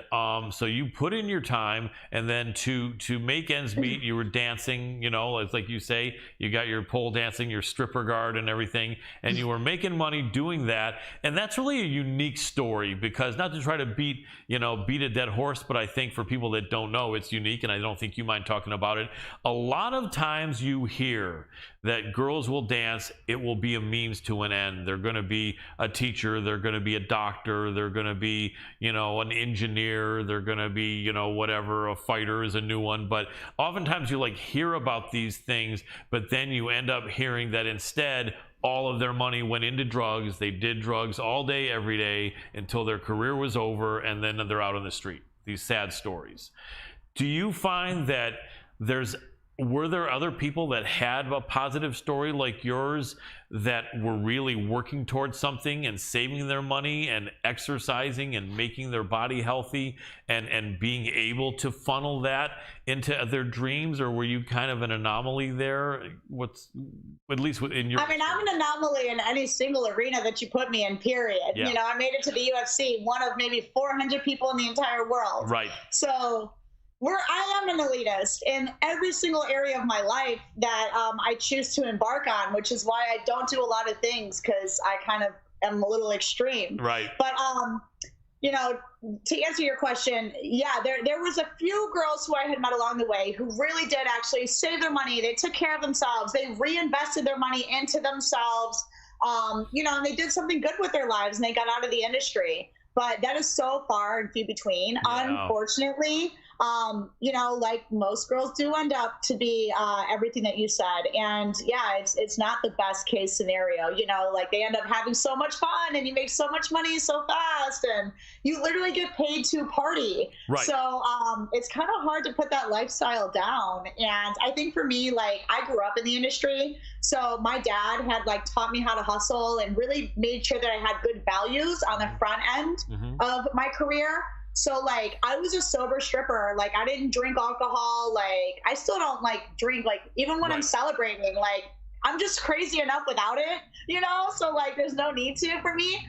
so you put in your time, and then to make ends meet, you were dancing, you know, it's like you say, you got your pole dancing, your stripper guard and everything, and you were making money doing that. And that's really a unique story, because not to try to beat a dead horse, but I think for people that don't know, it's unique, and I don't think you mind talking about it. A lot of times you hear that girls will dance, it will be a means to an end. They're going to be a teacher, they're going to be a doctor, they're going to be, you know, an engineer, they're going to be, you know, whatever, a fighter is a new one. But oftentimes you like hear about these things, but then you end up hearing that instead all of their money went into drugs. They did drugs all day, every day, until their career was over, and then they're out on the street. These sad stories. Do you find that were there other people that had a positive story like yours that were really working towards something and saving their money and exercising and making their body healthy and being able to funnel that into their dreams? Or were you kind of an anomaly there? At least in your... I mean, I'm an anomaly in any single arena that you put me in, period. Yeah. You know, I made it to the UFC, one of maybe 400 people in the entire world. Right. So... I am an elitist in every single area of my life that I choose to embark on, which is why I don't do a lot of things, because I kind of am a little extreme. Right. But you know, to answer your question, yeah, there was a few girls who I had met along the way who really did actually save their money. They took care of themselves. They reinvested their money into themselves, you know, and they did something good with their lives and they got out of the industry. But that is so far and few between, unfortunately. You know, like most girls do end up to be everything that you said. And yeah, it's not the best case scenario. You know, like they end up having so much fun and you make so much money so fast and you literally get paid to party. Right. So it's kind of hard to put that lifestyle down. And I think for me, like I grew up in the industry. So my dad had like taught me how to hustle and really made sure that I had good values on the front end of my career. So like I was a sober stripper. Like I didn't drink alcohol. Like I still don't like drink. Like even when I'm celebrating, like I'm just crazy enough without it, you know. So like there's no need to for me.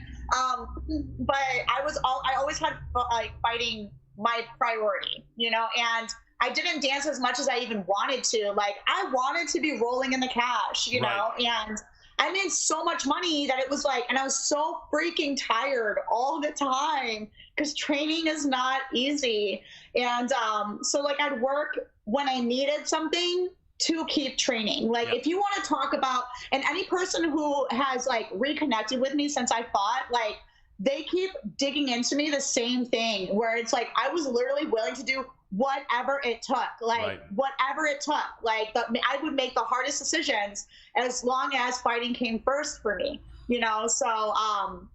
But I always had like fighting my priority, you know, and I didn't dance as much as I even wanted to. Like I wanted to be rolling in the cash, you know, and I made so much money that it was like, and I was so freaking tired all the time because training is not easy. And so like I'd work when I needed something to keep training. Like if you want to talk about, and any person who has like reconnected with me since I fought, like they keep digging into me the same thing where it's like, I was literally willing to do whatever it took, like whatever it took, like I would make the hardest decisions as long as fighting came first for me, you know? So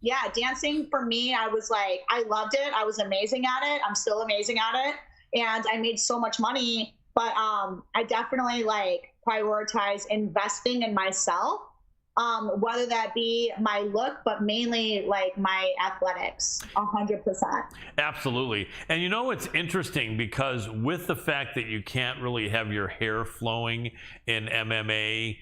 yeah, dancing for me, I was like, I loved it. I was amazing at it. I'm still amazing at it. And I made so much money, but I definitely like prioritize investing in myself, whether that be my look, but mainly like my athletics, 100%. Absolutely. And you know, it's interesting because with the fact that you can't really have your hair flowing in MMA,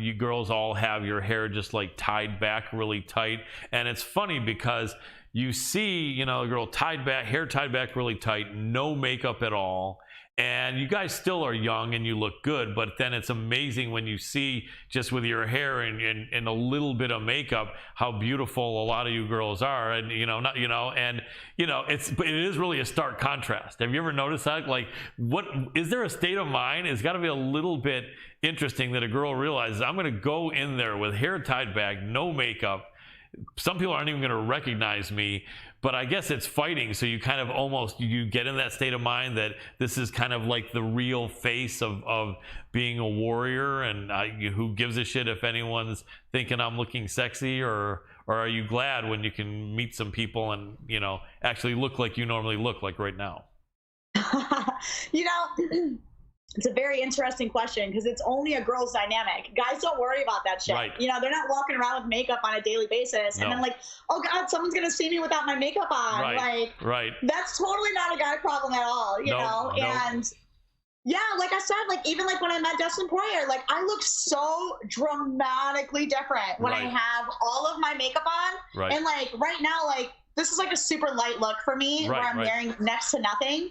you girls all have your hair just like tied back really tight. And it's funny because you see, you know, a girl tied back, hair tied back really tight, no makeup at all. And you guys still are young and you look good, but then it's amazing when you see just with your hair and a little bit of makeup how beautiful a lot of you girls are. And you know, not, you know, and you know, but it is really a stark contrast. Have you ever noticed that? Like, what is there a state of mind? It's got to be a little bit interesting that a girl realizes I'm going to go in there with hair tied back, no makeup. Some people aren't even going to recognize me, but I guess it's fighting. So you kind of almost, you get in that state of mind that this is kind of like the real face of being a warrior, and who gives a shit if anyone's thinking I'm looking sexy, or are you glad when you can meet some people and, you know, actually look like you normally look like right now? You know, it's a very interesting question because it's only a girl's dynamic. Guys don't worry about that shit. Right. You know, they're not walking around with makeup on a daily basis. No. And then like, oh God, someone's going to see me without my makeup on. Like, that's totally not a guy problem at all, you know? And yeah, like I said, like even like when I met Dustin Poirier, like I look so dramatically different when I have all of my makeup on. Right. And like right now, like, this is like a super light look for me where I'm wearing next to nothing.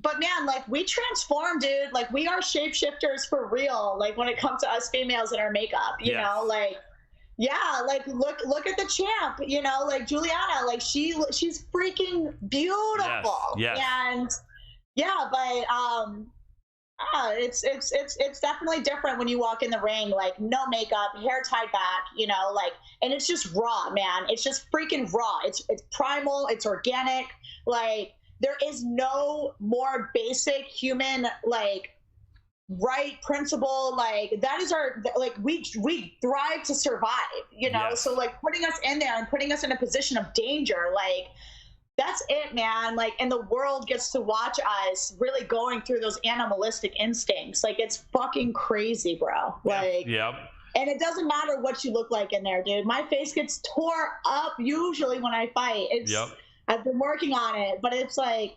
But man, like we transform, dude. Like we are shapeshifters for real. Like when it comes to us females and our makeup, you know, like, yeah, like look at the champ, you know, like Juliana, like she's freaking beautiful. Yes. And yeah, but it's definitely different when you walk in the ring, like no makeup, hair tied back, you know, like, and it's just raw, man. It's just freaking raw. It's primal. It's organic. Like there is no more basic human, like right principle. Like that is our, like we thrive to survive, you know? So like putting us in there and putting us in a position of danger, like, that's it, man. Like, and the world gets to watch us really going through those animalistic instincts. Like, it's fucking crazy, bro. Like, and it doesn't matter what you look like in there, dude. My face gets tore up usually when I fight. It's, I've been working on it, but it's like,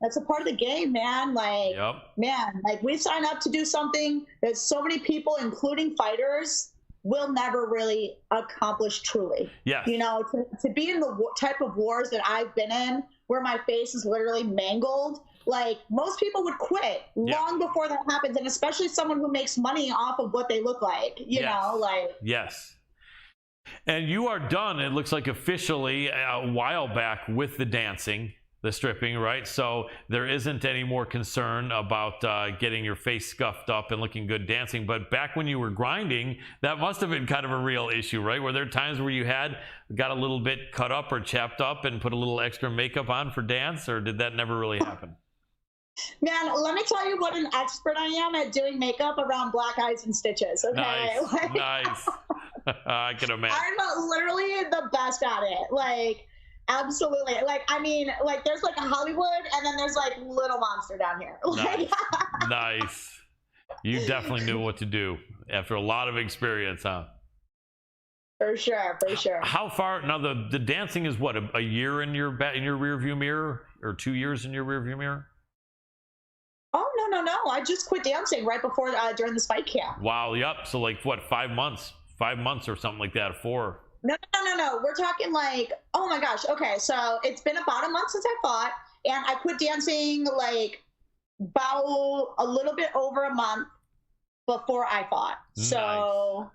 that's a part of the game, man. Like, man, like we sign up to do something that so many people, including fighters, will never really accomplish truly. You know, to be in the type of wars that I've been in where my face is literally mangled, like most people would quit long before that happens, and especially someone who makes money off of what they look like, you know, like And you are done, it looks like, officially a while back with the dancing, the stripping, right? So there isn't any more concern about getting your face scuffed up and looking good dancing. But back when you were grinding, that must have been kind of a real issue, right? Were there times where you got a little bit cut up or chapped up and put a little extra makeup on for dance, or did that never really happen? Man, let me tell you what an expert I am at doing makeup around black eyes and stitches. Okay, Nice, like, nice. I can imagine. I'm literally the best at it. Like, absolutely. Like, I mean, like, there's like a Hollywood, and then there's like Little Monster down here. Like, Nice. Nice. You definitely knew what to do after a lot of experience, huh? For sure, for sure. How far now? The dancing is what, a year in your rear view mirror, or 2 years in your rear view mirror? Oh, no. I just quit dancing right before, during the fight camp. Wow. Yep. So like what, 5 months? 5 months or something like that. 4. No. We're talking like, oh my gosh. Okay, so it's been about a month since I fought, and I quit dancing like about a little bit over a month before I fought. Nice. So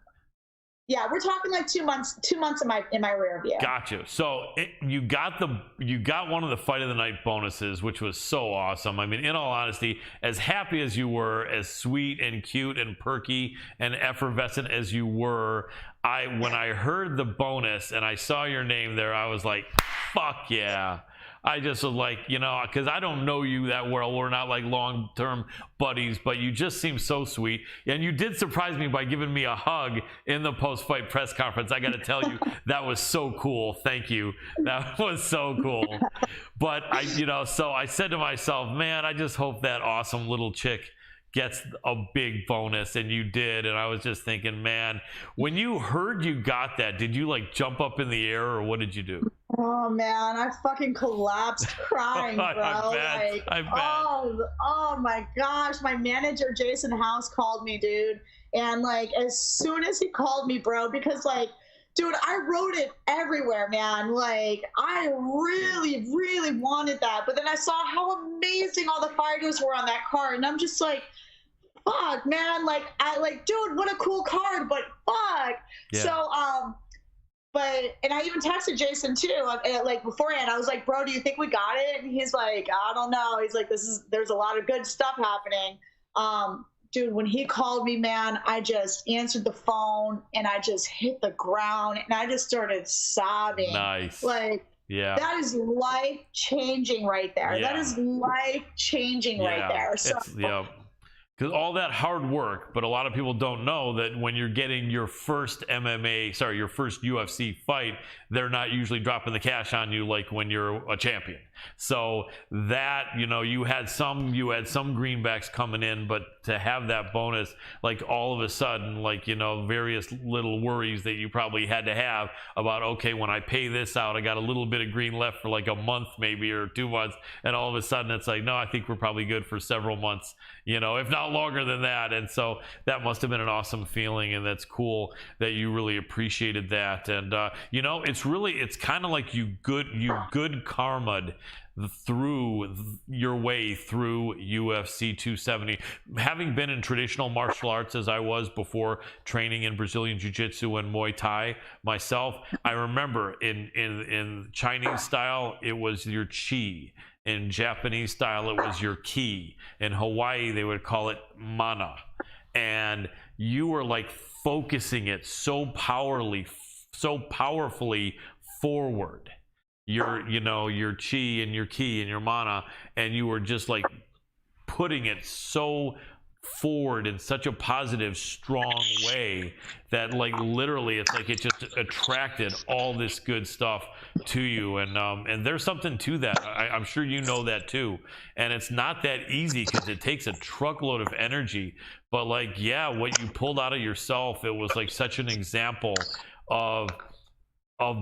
yeah, we're talking like 2 months. 2 months in my rear view. Gotcha. So you got one of the fight of the night bonuses, which was so awesome. I mean, in all honesty, as happy as you were, as sweet and cute and perky and effervescent as you were, when I heard the bonus and I saw your name there, I was like, fuck yeah. I just was like, you know, because I don't know you that well. We're not like long-term buddies, but you just seem so sweet. And you did surprise me by giving me a hug in the post-fight press conference. I got to tell you, that was so cool. Thank you. That was so cool. But so I said to myself, man, I just hope that awesome little chick gets a big bonus, and you did. And I was just thinking, man, when you heard you got that, did you like jump up in the air, or what did you do? Oh man, I fucking collapsed crying, bro. I bet. Oh my gosh, my manager Jason House called me, dude, and like as soon as he called me, bro, because like, dude, I wrote it everywhere, man. Like, I really, really wanted that, but then I saw how amazing all the fighters were on that card, and I'm just like, fuck, man, like, dude, what a cool card, but fuck. Yeah. So, and I even texted Jason too, like beforehand. I was like, bro, do you think we got it? And he's like, I don't know. He's like, there's a lot of good stuff happening. Dude, when he called me, man, I just answered the phone and I just hit the ground and I just started sobbing. Nice. Like, yeah, that is life changing right there. Yeah. That is life changing right there. So, yeah. Because all that hard work, but a lot of people don't know that when you're getting your first your first UFC fight, they're not usually dropping the cash on you like when you're a champion. So that, you had some greenbacks coming in, but to have that bonus, like all of a sudden, like, various little worries that you probably had to have about, okay, when I pay this out, I got a little bit of green left for like a month maybe, or 2 months. And all of a sudden it's like, no, I think we're probably good for several months, if not longer than that. And so that must have been an awesome feeling, and that's cool that you really appreciated that. And it's kind of like you good karma'd through your way through UFC 270. Having been in traditional martial arts as I was before, training in Brazilian Jiu-Jitsu and Muay Thai myself, I remember in Chinese style it was your chi. In Japanese style, it was your ki. In Hawaii, they would call it mana. And you were like focusing it so powerfully forward. Your chi and your ki and your mana, and you were just like putting it so forward in such a positive, strong way that like literally it's like it just attracted all this good stuff to you. And there's something to that. I'm sure you know that too. And it's not that easy because it takes a truckload of energy. But like, yeah, what you pulled out of yourself, it was like such an example of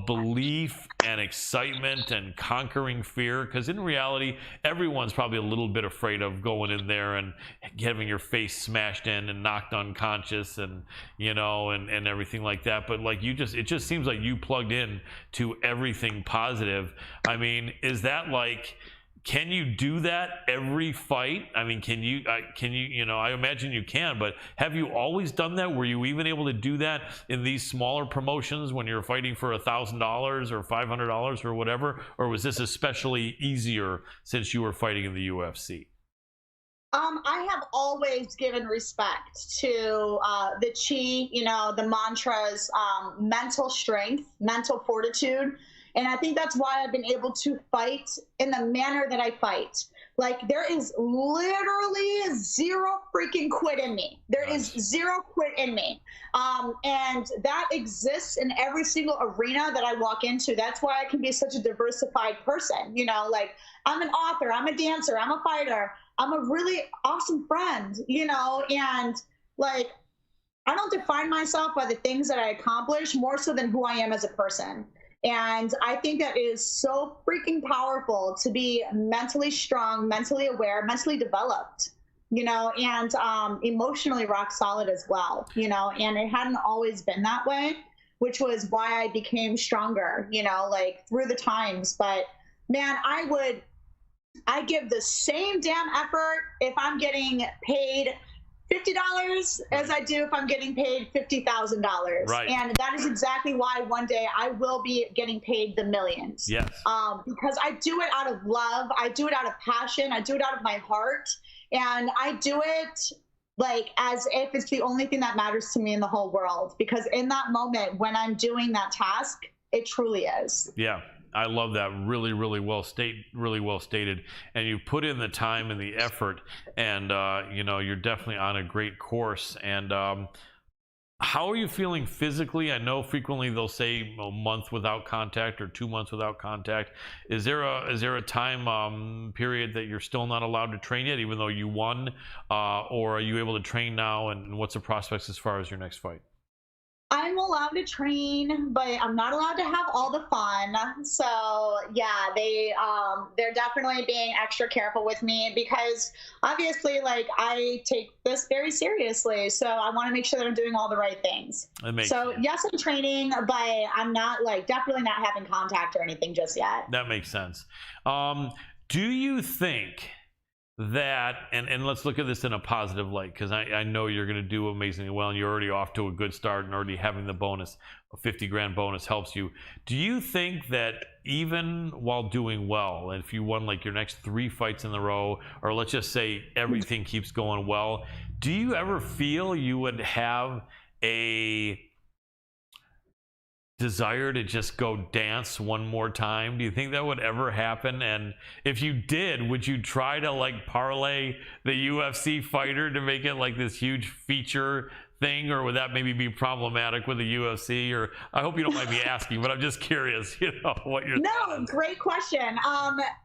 belief and excitement and conquering fear, because in reality everyone's probably a little bit afraid of going in there and having your face smashed in and knocked unconscious and and everything like that. But like it just seems like you plugged in to everything positive. I mean, is that like can you do that every fight? I mean, can you, you know, I imagine you can, but have you always done that? Were you even able to do that in these smaller promotions when you're fighting for $1,000 or $500 or whatever? Or was this especially easier since you were fighting in the UFC? I have always given respect to the chi, you know, the mantras, mental strength, mental fortitude. And I think that's why I've been able to fight in the manner that I fight. Like, there is literally zero freaking quit in me. There is zero quit in me. And that exists in every single arena that I walk into. That's why I can be such a diversified person. You know, like, I'm an author, I'm a dancer, I'm a fighter, I'm a really awesome friend, you know, and like, I don't define myself by the things that I accomplish more so than who I am as a person. And I think that is so freaking powerful to be mentally strong, mentally aware, mentally developed, you know, and emotionally rock solid as well, you know, and it hadn't always been that way, which was why I became stronger, you know, like through the times. But man, I give the same damn effort if I'm getting paid $50 as I do if I'm getting paid $50,000. Right. And that is exactly why one day I will be getting paid the millions. Yes. Because I do it out of love. I do it out of passion. I do it out of my heart. And I do it like as if it's the only thing that matters to me in the whole world. Because in that moment when I'm doing that task, it truly is. Yeah. I love that. Really, really well stated. And you put in the time and the effort, and you know, you're definitely on a great course. And how are you feeling physically? I know frequently they'll say a month without contact or 2 months without contact. Is there a time period that you're still not allowed to train yet, even though you won, or are you able to train now? And what's the prospects as far as your next fight? I'm allowed to train, but I'm not allowed to have all the fun. So yeah, they're definitely being extra careful with me because obviously, like, I take this very seriously. So I want to make sure that I'm doing all the right things. So yes, I'm training, but I'm not, like, definitely not having contact or anything just yet. That makes sense. Do you think that, and let's look at this in a positive light, because I know you're going to do amazingly well, and you're already off to a good start, and already having the bonus, a 50 grand bonus, helps you. Do you think that even while doing well, if you won like your next 3 fights in a row, or let's just say everything keeps going well, do you ever feel you would have a desire to just go dance one more time? Do you think that would ever happen? And if you did, would you try to like parlay the UFC fighter to make it like this huge feature thing, or would that maybe be problematic with the UFC? Or I hope you don't mind me asking, but I'm just curious, you know, what your thought is. Great question.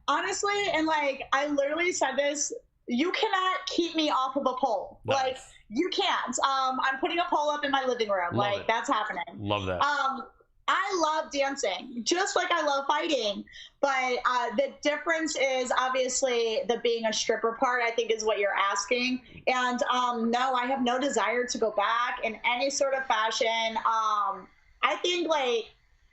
Honestly, and like I literally said this, you cannot keep me off of a pole. Nice. Like, you can't. I'm putting a pole up in my living room. Love it. That's happening. Love that. I love dancing, just like I love fighting. But the difference is obviously the being a stripper part, I think, is what you're asking. And no, I have no desire to go back in any sort of fashion. I think, like,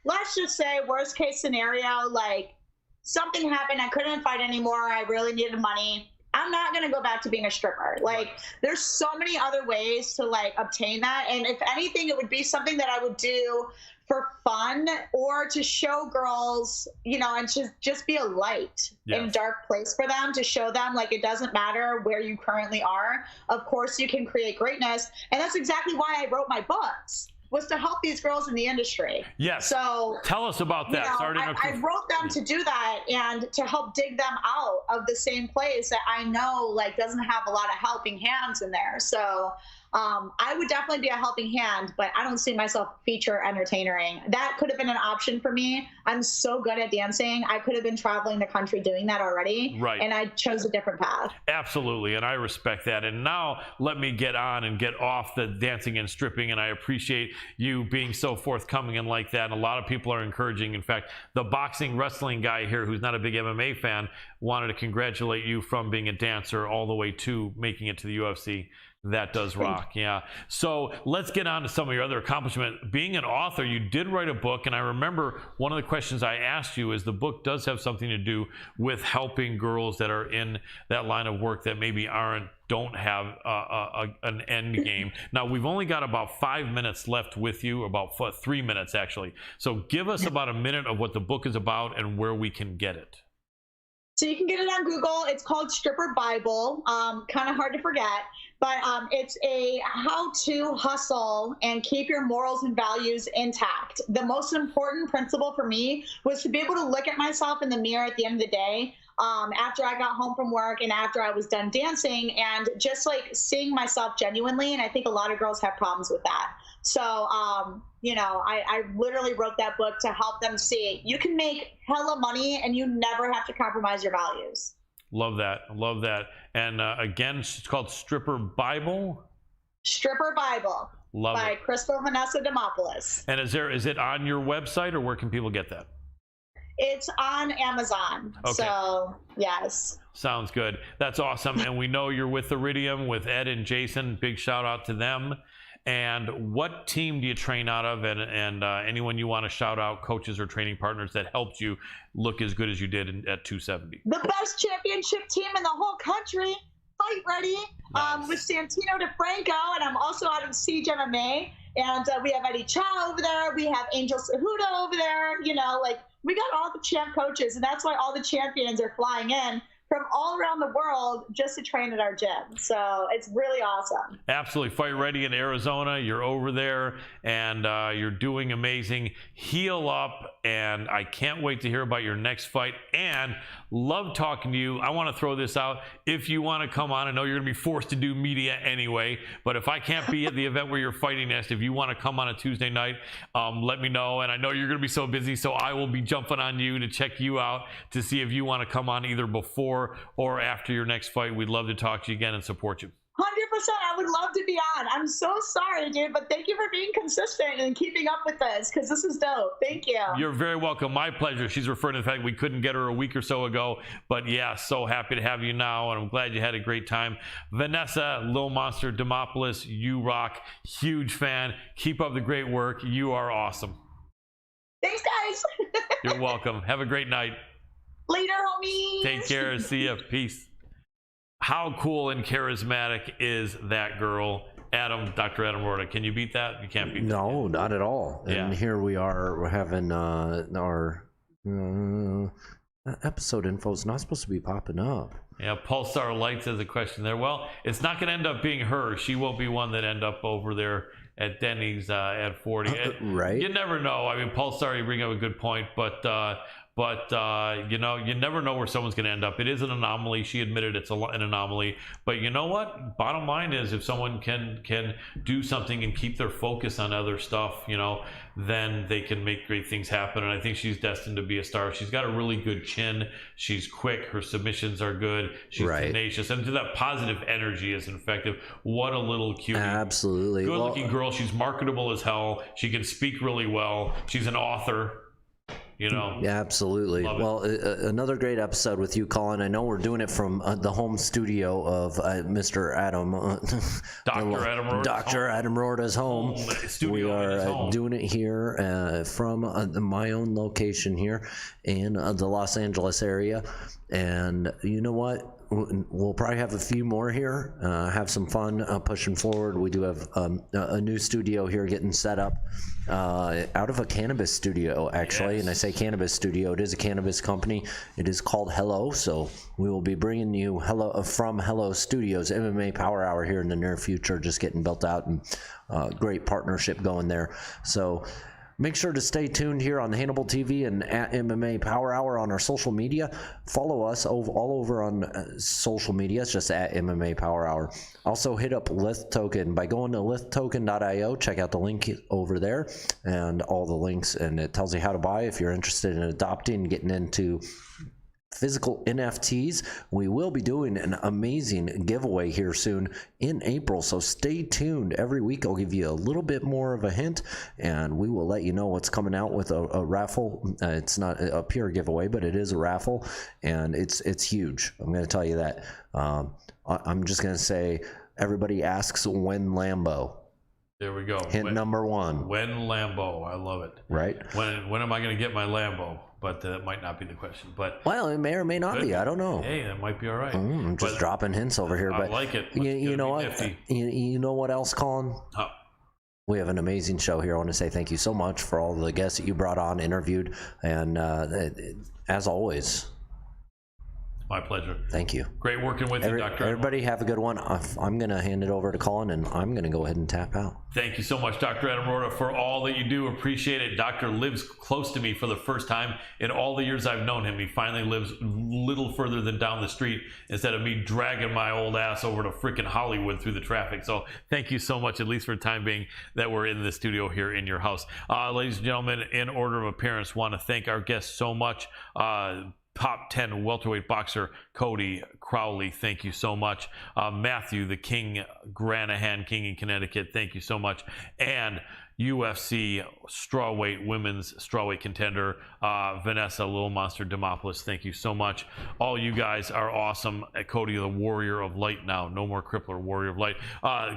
let's just say worst case scenario, like something happened, I couldn't fight anymore, I really needed money. I'm not going to go back to being a stripper. Like, there's so many other ways to like obtain that. And if anything, it would be something that I would do for fun or to show girls, you know, and to just be a light in a dark place for them, to show them like it doesn't matter where you currently are. Of course, you can create greatness. And that's exactly why I wrote my books, was to help these girls in the industry. Yes. So tell us about that. You know, I wrote them to do that and to help dig them out of the same place that I know like doesn't have a lot of helping hands in there. So I would definitely be a helping hand, but I don't see myself feature entertaining. That could have been an option for me. I'm so good at dancing. I could have been traveling the country doing that already. Right. And I chose a different path. Absolutely. And I respect that. And now let me get on and get off the dancing and stripping. And I appreciate you being so forthcoming and like that. And a lot of people are encouraging. In fact, the boxing wrestling guy here, who's not a big MMA fan, wanted to congratulate you from being a dancer all the way to making it to the UFC. That does rock, yeah. So let's get on to some of your other accomplishments. Being an author, you did write a book, and I remember one of the questions I asked you is the book does have something to do with helping girls that are in that line of work that maybe don't have an end game. Now, we've only got about 5 minutes left with you, about 3 minutes actually. So give us about a minute of what the book is about and where we can get it. So you can get it on Google. It's called Stripper Bible. Kind of hard to forget, but it's a how to hustle and keep your morals and values intact. The most important principle for me was to be able to look at myself in the mirror at the end of the day, after I got home from work and after I was done dancing, and just like seeing myself genuinely. And I think a lot of girls have problems with that. So, you know, I literally wrote that book to help them see you can make hella money and you never have to compromise your values. Love that. Love that. And again, it's called Stripper Bible. Stripper Bible. Love by it. Crystal Vanessa DEMOPOLOUS. And is it on your website, or where can people get that? It's on Amazon. Okay. So, yes. Sounds good. That's awesome. And we know you're with Iridium, with Ed and Jason. Big shout out to them. And what team do you train out of? And anyone you want to shout out, coaches or training partners that helped you look as good as you did at 270? The best championship team in the whole country. Fight Ready. Nice. With Santino DeFranco, and I'm also out of Siege MMA. And we have Eddie Chow over there. We have Angel Cejudo over there. You know, like, we got all the champ coaches, and that's why all the champions are flying in from all around the world just to train at our gym. So it's really awesome. Absolutely. Fight Ready in Arizona. You're over there, and you're doing amazing. Heal up, and I can't wait to hear about your next fight. And love talking to you. I want to throw this out. If you want to come on, I know you're going to be forced to do media anyway, but if I can't be at the event where you're fighting next, if you want to come on a Tuesday night, let me know. And I know you're going to be so busy, so I will be jumping on you to check you out to see if you want to come on either before or after your next fight. We'd love to talk to you again and support you. 100%. I would love to be on. I'm so sorry, dude, but thank you for being consistent and keeping up with this, because this is dope. Thank you. You're very welcome. My pleasure. She's referring to the fact we couldn't get her a week or so ago, but yeah, so happy to have you now, and I'm glad you had a great time. Vanessa, Lil Monster, DEMOPOLOUS, you rock. Huge fan. Keep up the great work. You are awesome. Thanks, guys. You're welcome. Have a great night. Later, homies. Take care. See ya. Peace. How cool and charismatic is that girl? Dr. Adam Roorda. Can you beat that? You can't beat that. No, not at all. Yeah. And here we are, we're having our episode info is not supposed to be popping up. Yeah, Pulsar Lights has a question there. Well, it's not going to end up being her. She won't be one that end up over there at Denny's at 40. Right. You never know. I mean, Pulsar, you bring up a good point, but you know, you never know where someone's going to end up. It is an anomaly. She admitted it's an anomaly, but you know what? Bottom line is, if someone can do something and keep their focus on other stuff, you know, then they can make great things happen. And I think she's destined to be a star. She's got a really good chin. She's quick. Her submissions are good. She's tenacious, and that positive energy is effective. What a little cutie. Absolutely. Good looking girl. She's marketable as hell. She can speak really well. She's an author. You know, yeah, absolutely. Well, another great episode with you, Colin. I know we're doing it from the home studio of Mr. Adam, Dr. Adam Roorda's home. We are doing it here from my own location here in the Los Angeles area. And you know what? We'll probably have a few more here, have some fun pushing forward. We do have a new studio here getting set up out of a cannabis studio, actually. Yes. And I say cannabis studio, it is a cannabis company. It is called Hello. So we will be bringing you from Hello Studios, MMA Power Hour here in the near future, just getting built out, and great partnership going there. So make sure to stay tuned here on Hannibal TV and at MMA Power Hour on our social media. Follow us all over on social media. It's just at MMA Power Hour. Also hit up Lith Token by going to lithtoken.io. Check out the link over there and all the links, and it tells you how to buy if you're interested in adopting and getting into physical NFTs. We will be doing an amazing giveaway here soon in April, so stay tuned. Every week I'll give you a little bit more of a hint, and we will let you know what's coming out with a raffle. It's not a pure giveaway, but it is a raffle, and it's huge. I'm going to tell you that. I'm just going to say Everybody asks when Lambo. There we go. Hint number one. When Lambo. I love it. Right. When am I going to get my Lambo? But that might not be the question. But well, it may or may not be. I don't know. Hey, that might be all right. I'm just dropping hints over here. But I like it. You know what? You know what else, Colin? Huh. We have an amazing show here. I want to say thank you so much for all the guests that you brought on, interviewed, and as always, my pleasure. Thank you. Great working with you, Dr. Everybody have a good one. I'm going to hand it over to Colin, and I'm going to go ahead and tap out. Thank you so much, Dr. Adam Roorda, for all that you do. Appreciate it. Doctor lives close to me for the first time in all the years I've known him. He finally lives a little further than down the street instead of me dragging my old ass over to freaking Hollywood through the traffic. So thank you so much, at least for the time being, that we're in the studio here in your house. Ladies and gentlemen, in order of appearance, want to thank our guests so much. Top 10 welterweight boxer Cody Crowley, thank you so much. Matthew, the King Granahan, King in Connecticut, thank you so much. And UFC strawweight, women's strawweight contender, VANESSA, Little Monster DEMOPOLOUS, thank you so much. All you guys are awesome. At Cody, the Warrior of Light now. No more Crippler, Warrior of Light.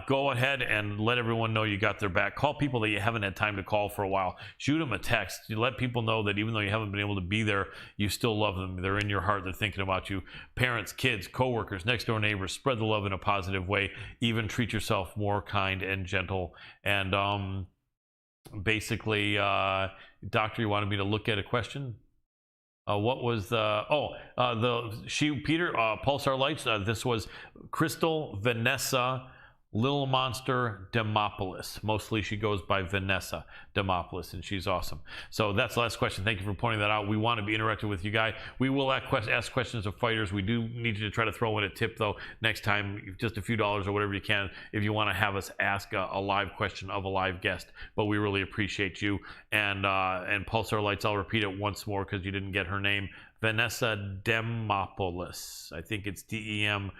Go ahead and let everyone know you got their back. Call people that you haven't had time to call for a while. Shoot them a text. You let people know that even though you haven't been able to be there, you still love them. They're in your heart. They're thinking about you. Parents, kids, coworkers, next door neighbors, spread the love in a positive way. Even treat yourself more kind and gentle. And basically, Doctor, you wanted me to look at a question? What was the Peter, Pulsar Lights, this was Crystal VANESSA Little Monster DEMOPOLOUS. Mostly she goes by VANESSA DEMOPOLOUS, and she's awesome. So that's the last question. Thank you for pointing that out. We want to be interactive with you guys. We will ask questions of fighters. We do need you to try to throw in a tip, though, next time, just a few dollars or whatever you can, if you want to have us ask a live question of a live guest. But we really appreciate you. And Pulsar Lights, I'll repeat it once more because you didn't get her name. VANESSA DEMOPOLOUS. I think it's DEMOPOLOUS.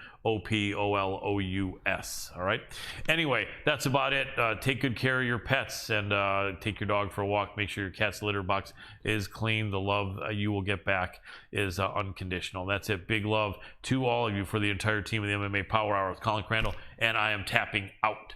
All right. Anyway, that's about it. Take good care of your pets and take your dog for a walk. Make sure your cat's litter box is clean. The love you will get back is unconditional. That's it. Big love to all of you for the entire team of the MMA Power Hour with Colin Crandall, and I am tapping out.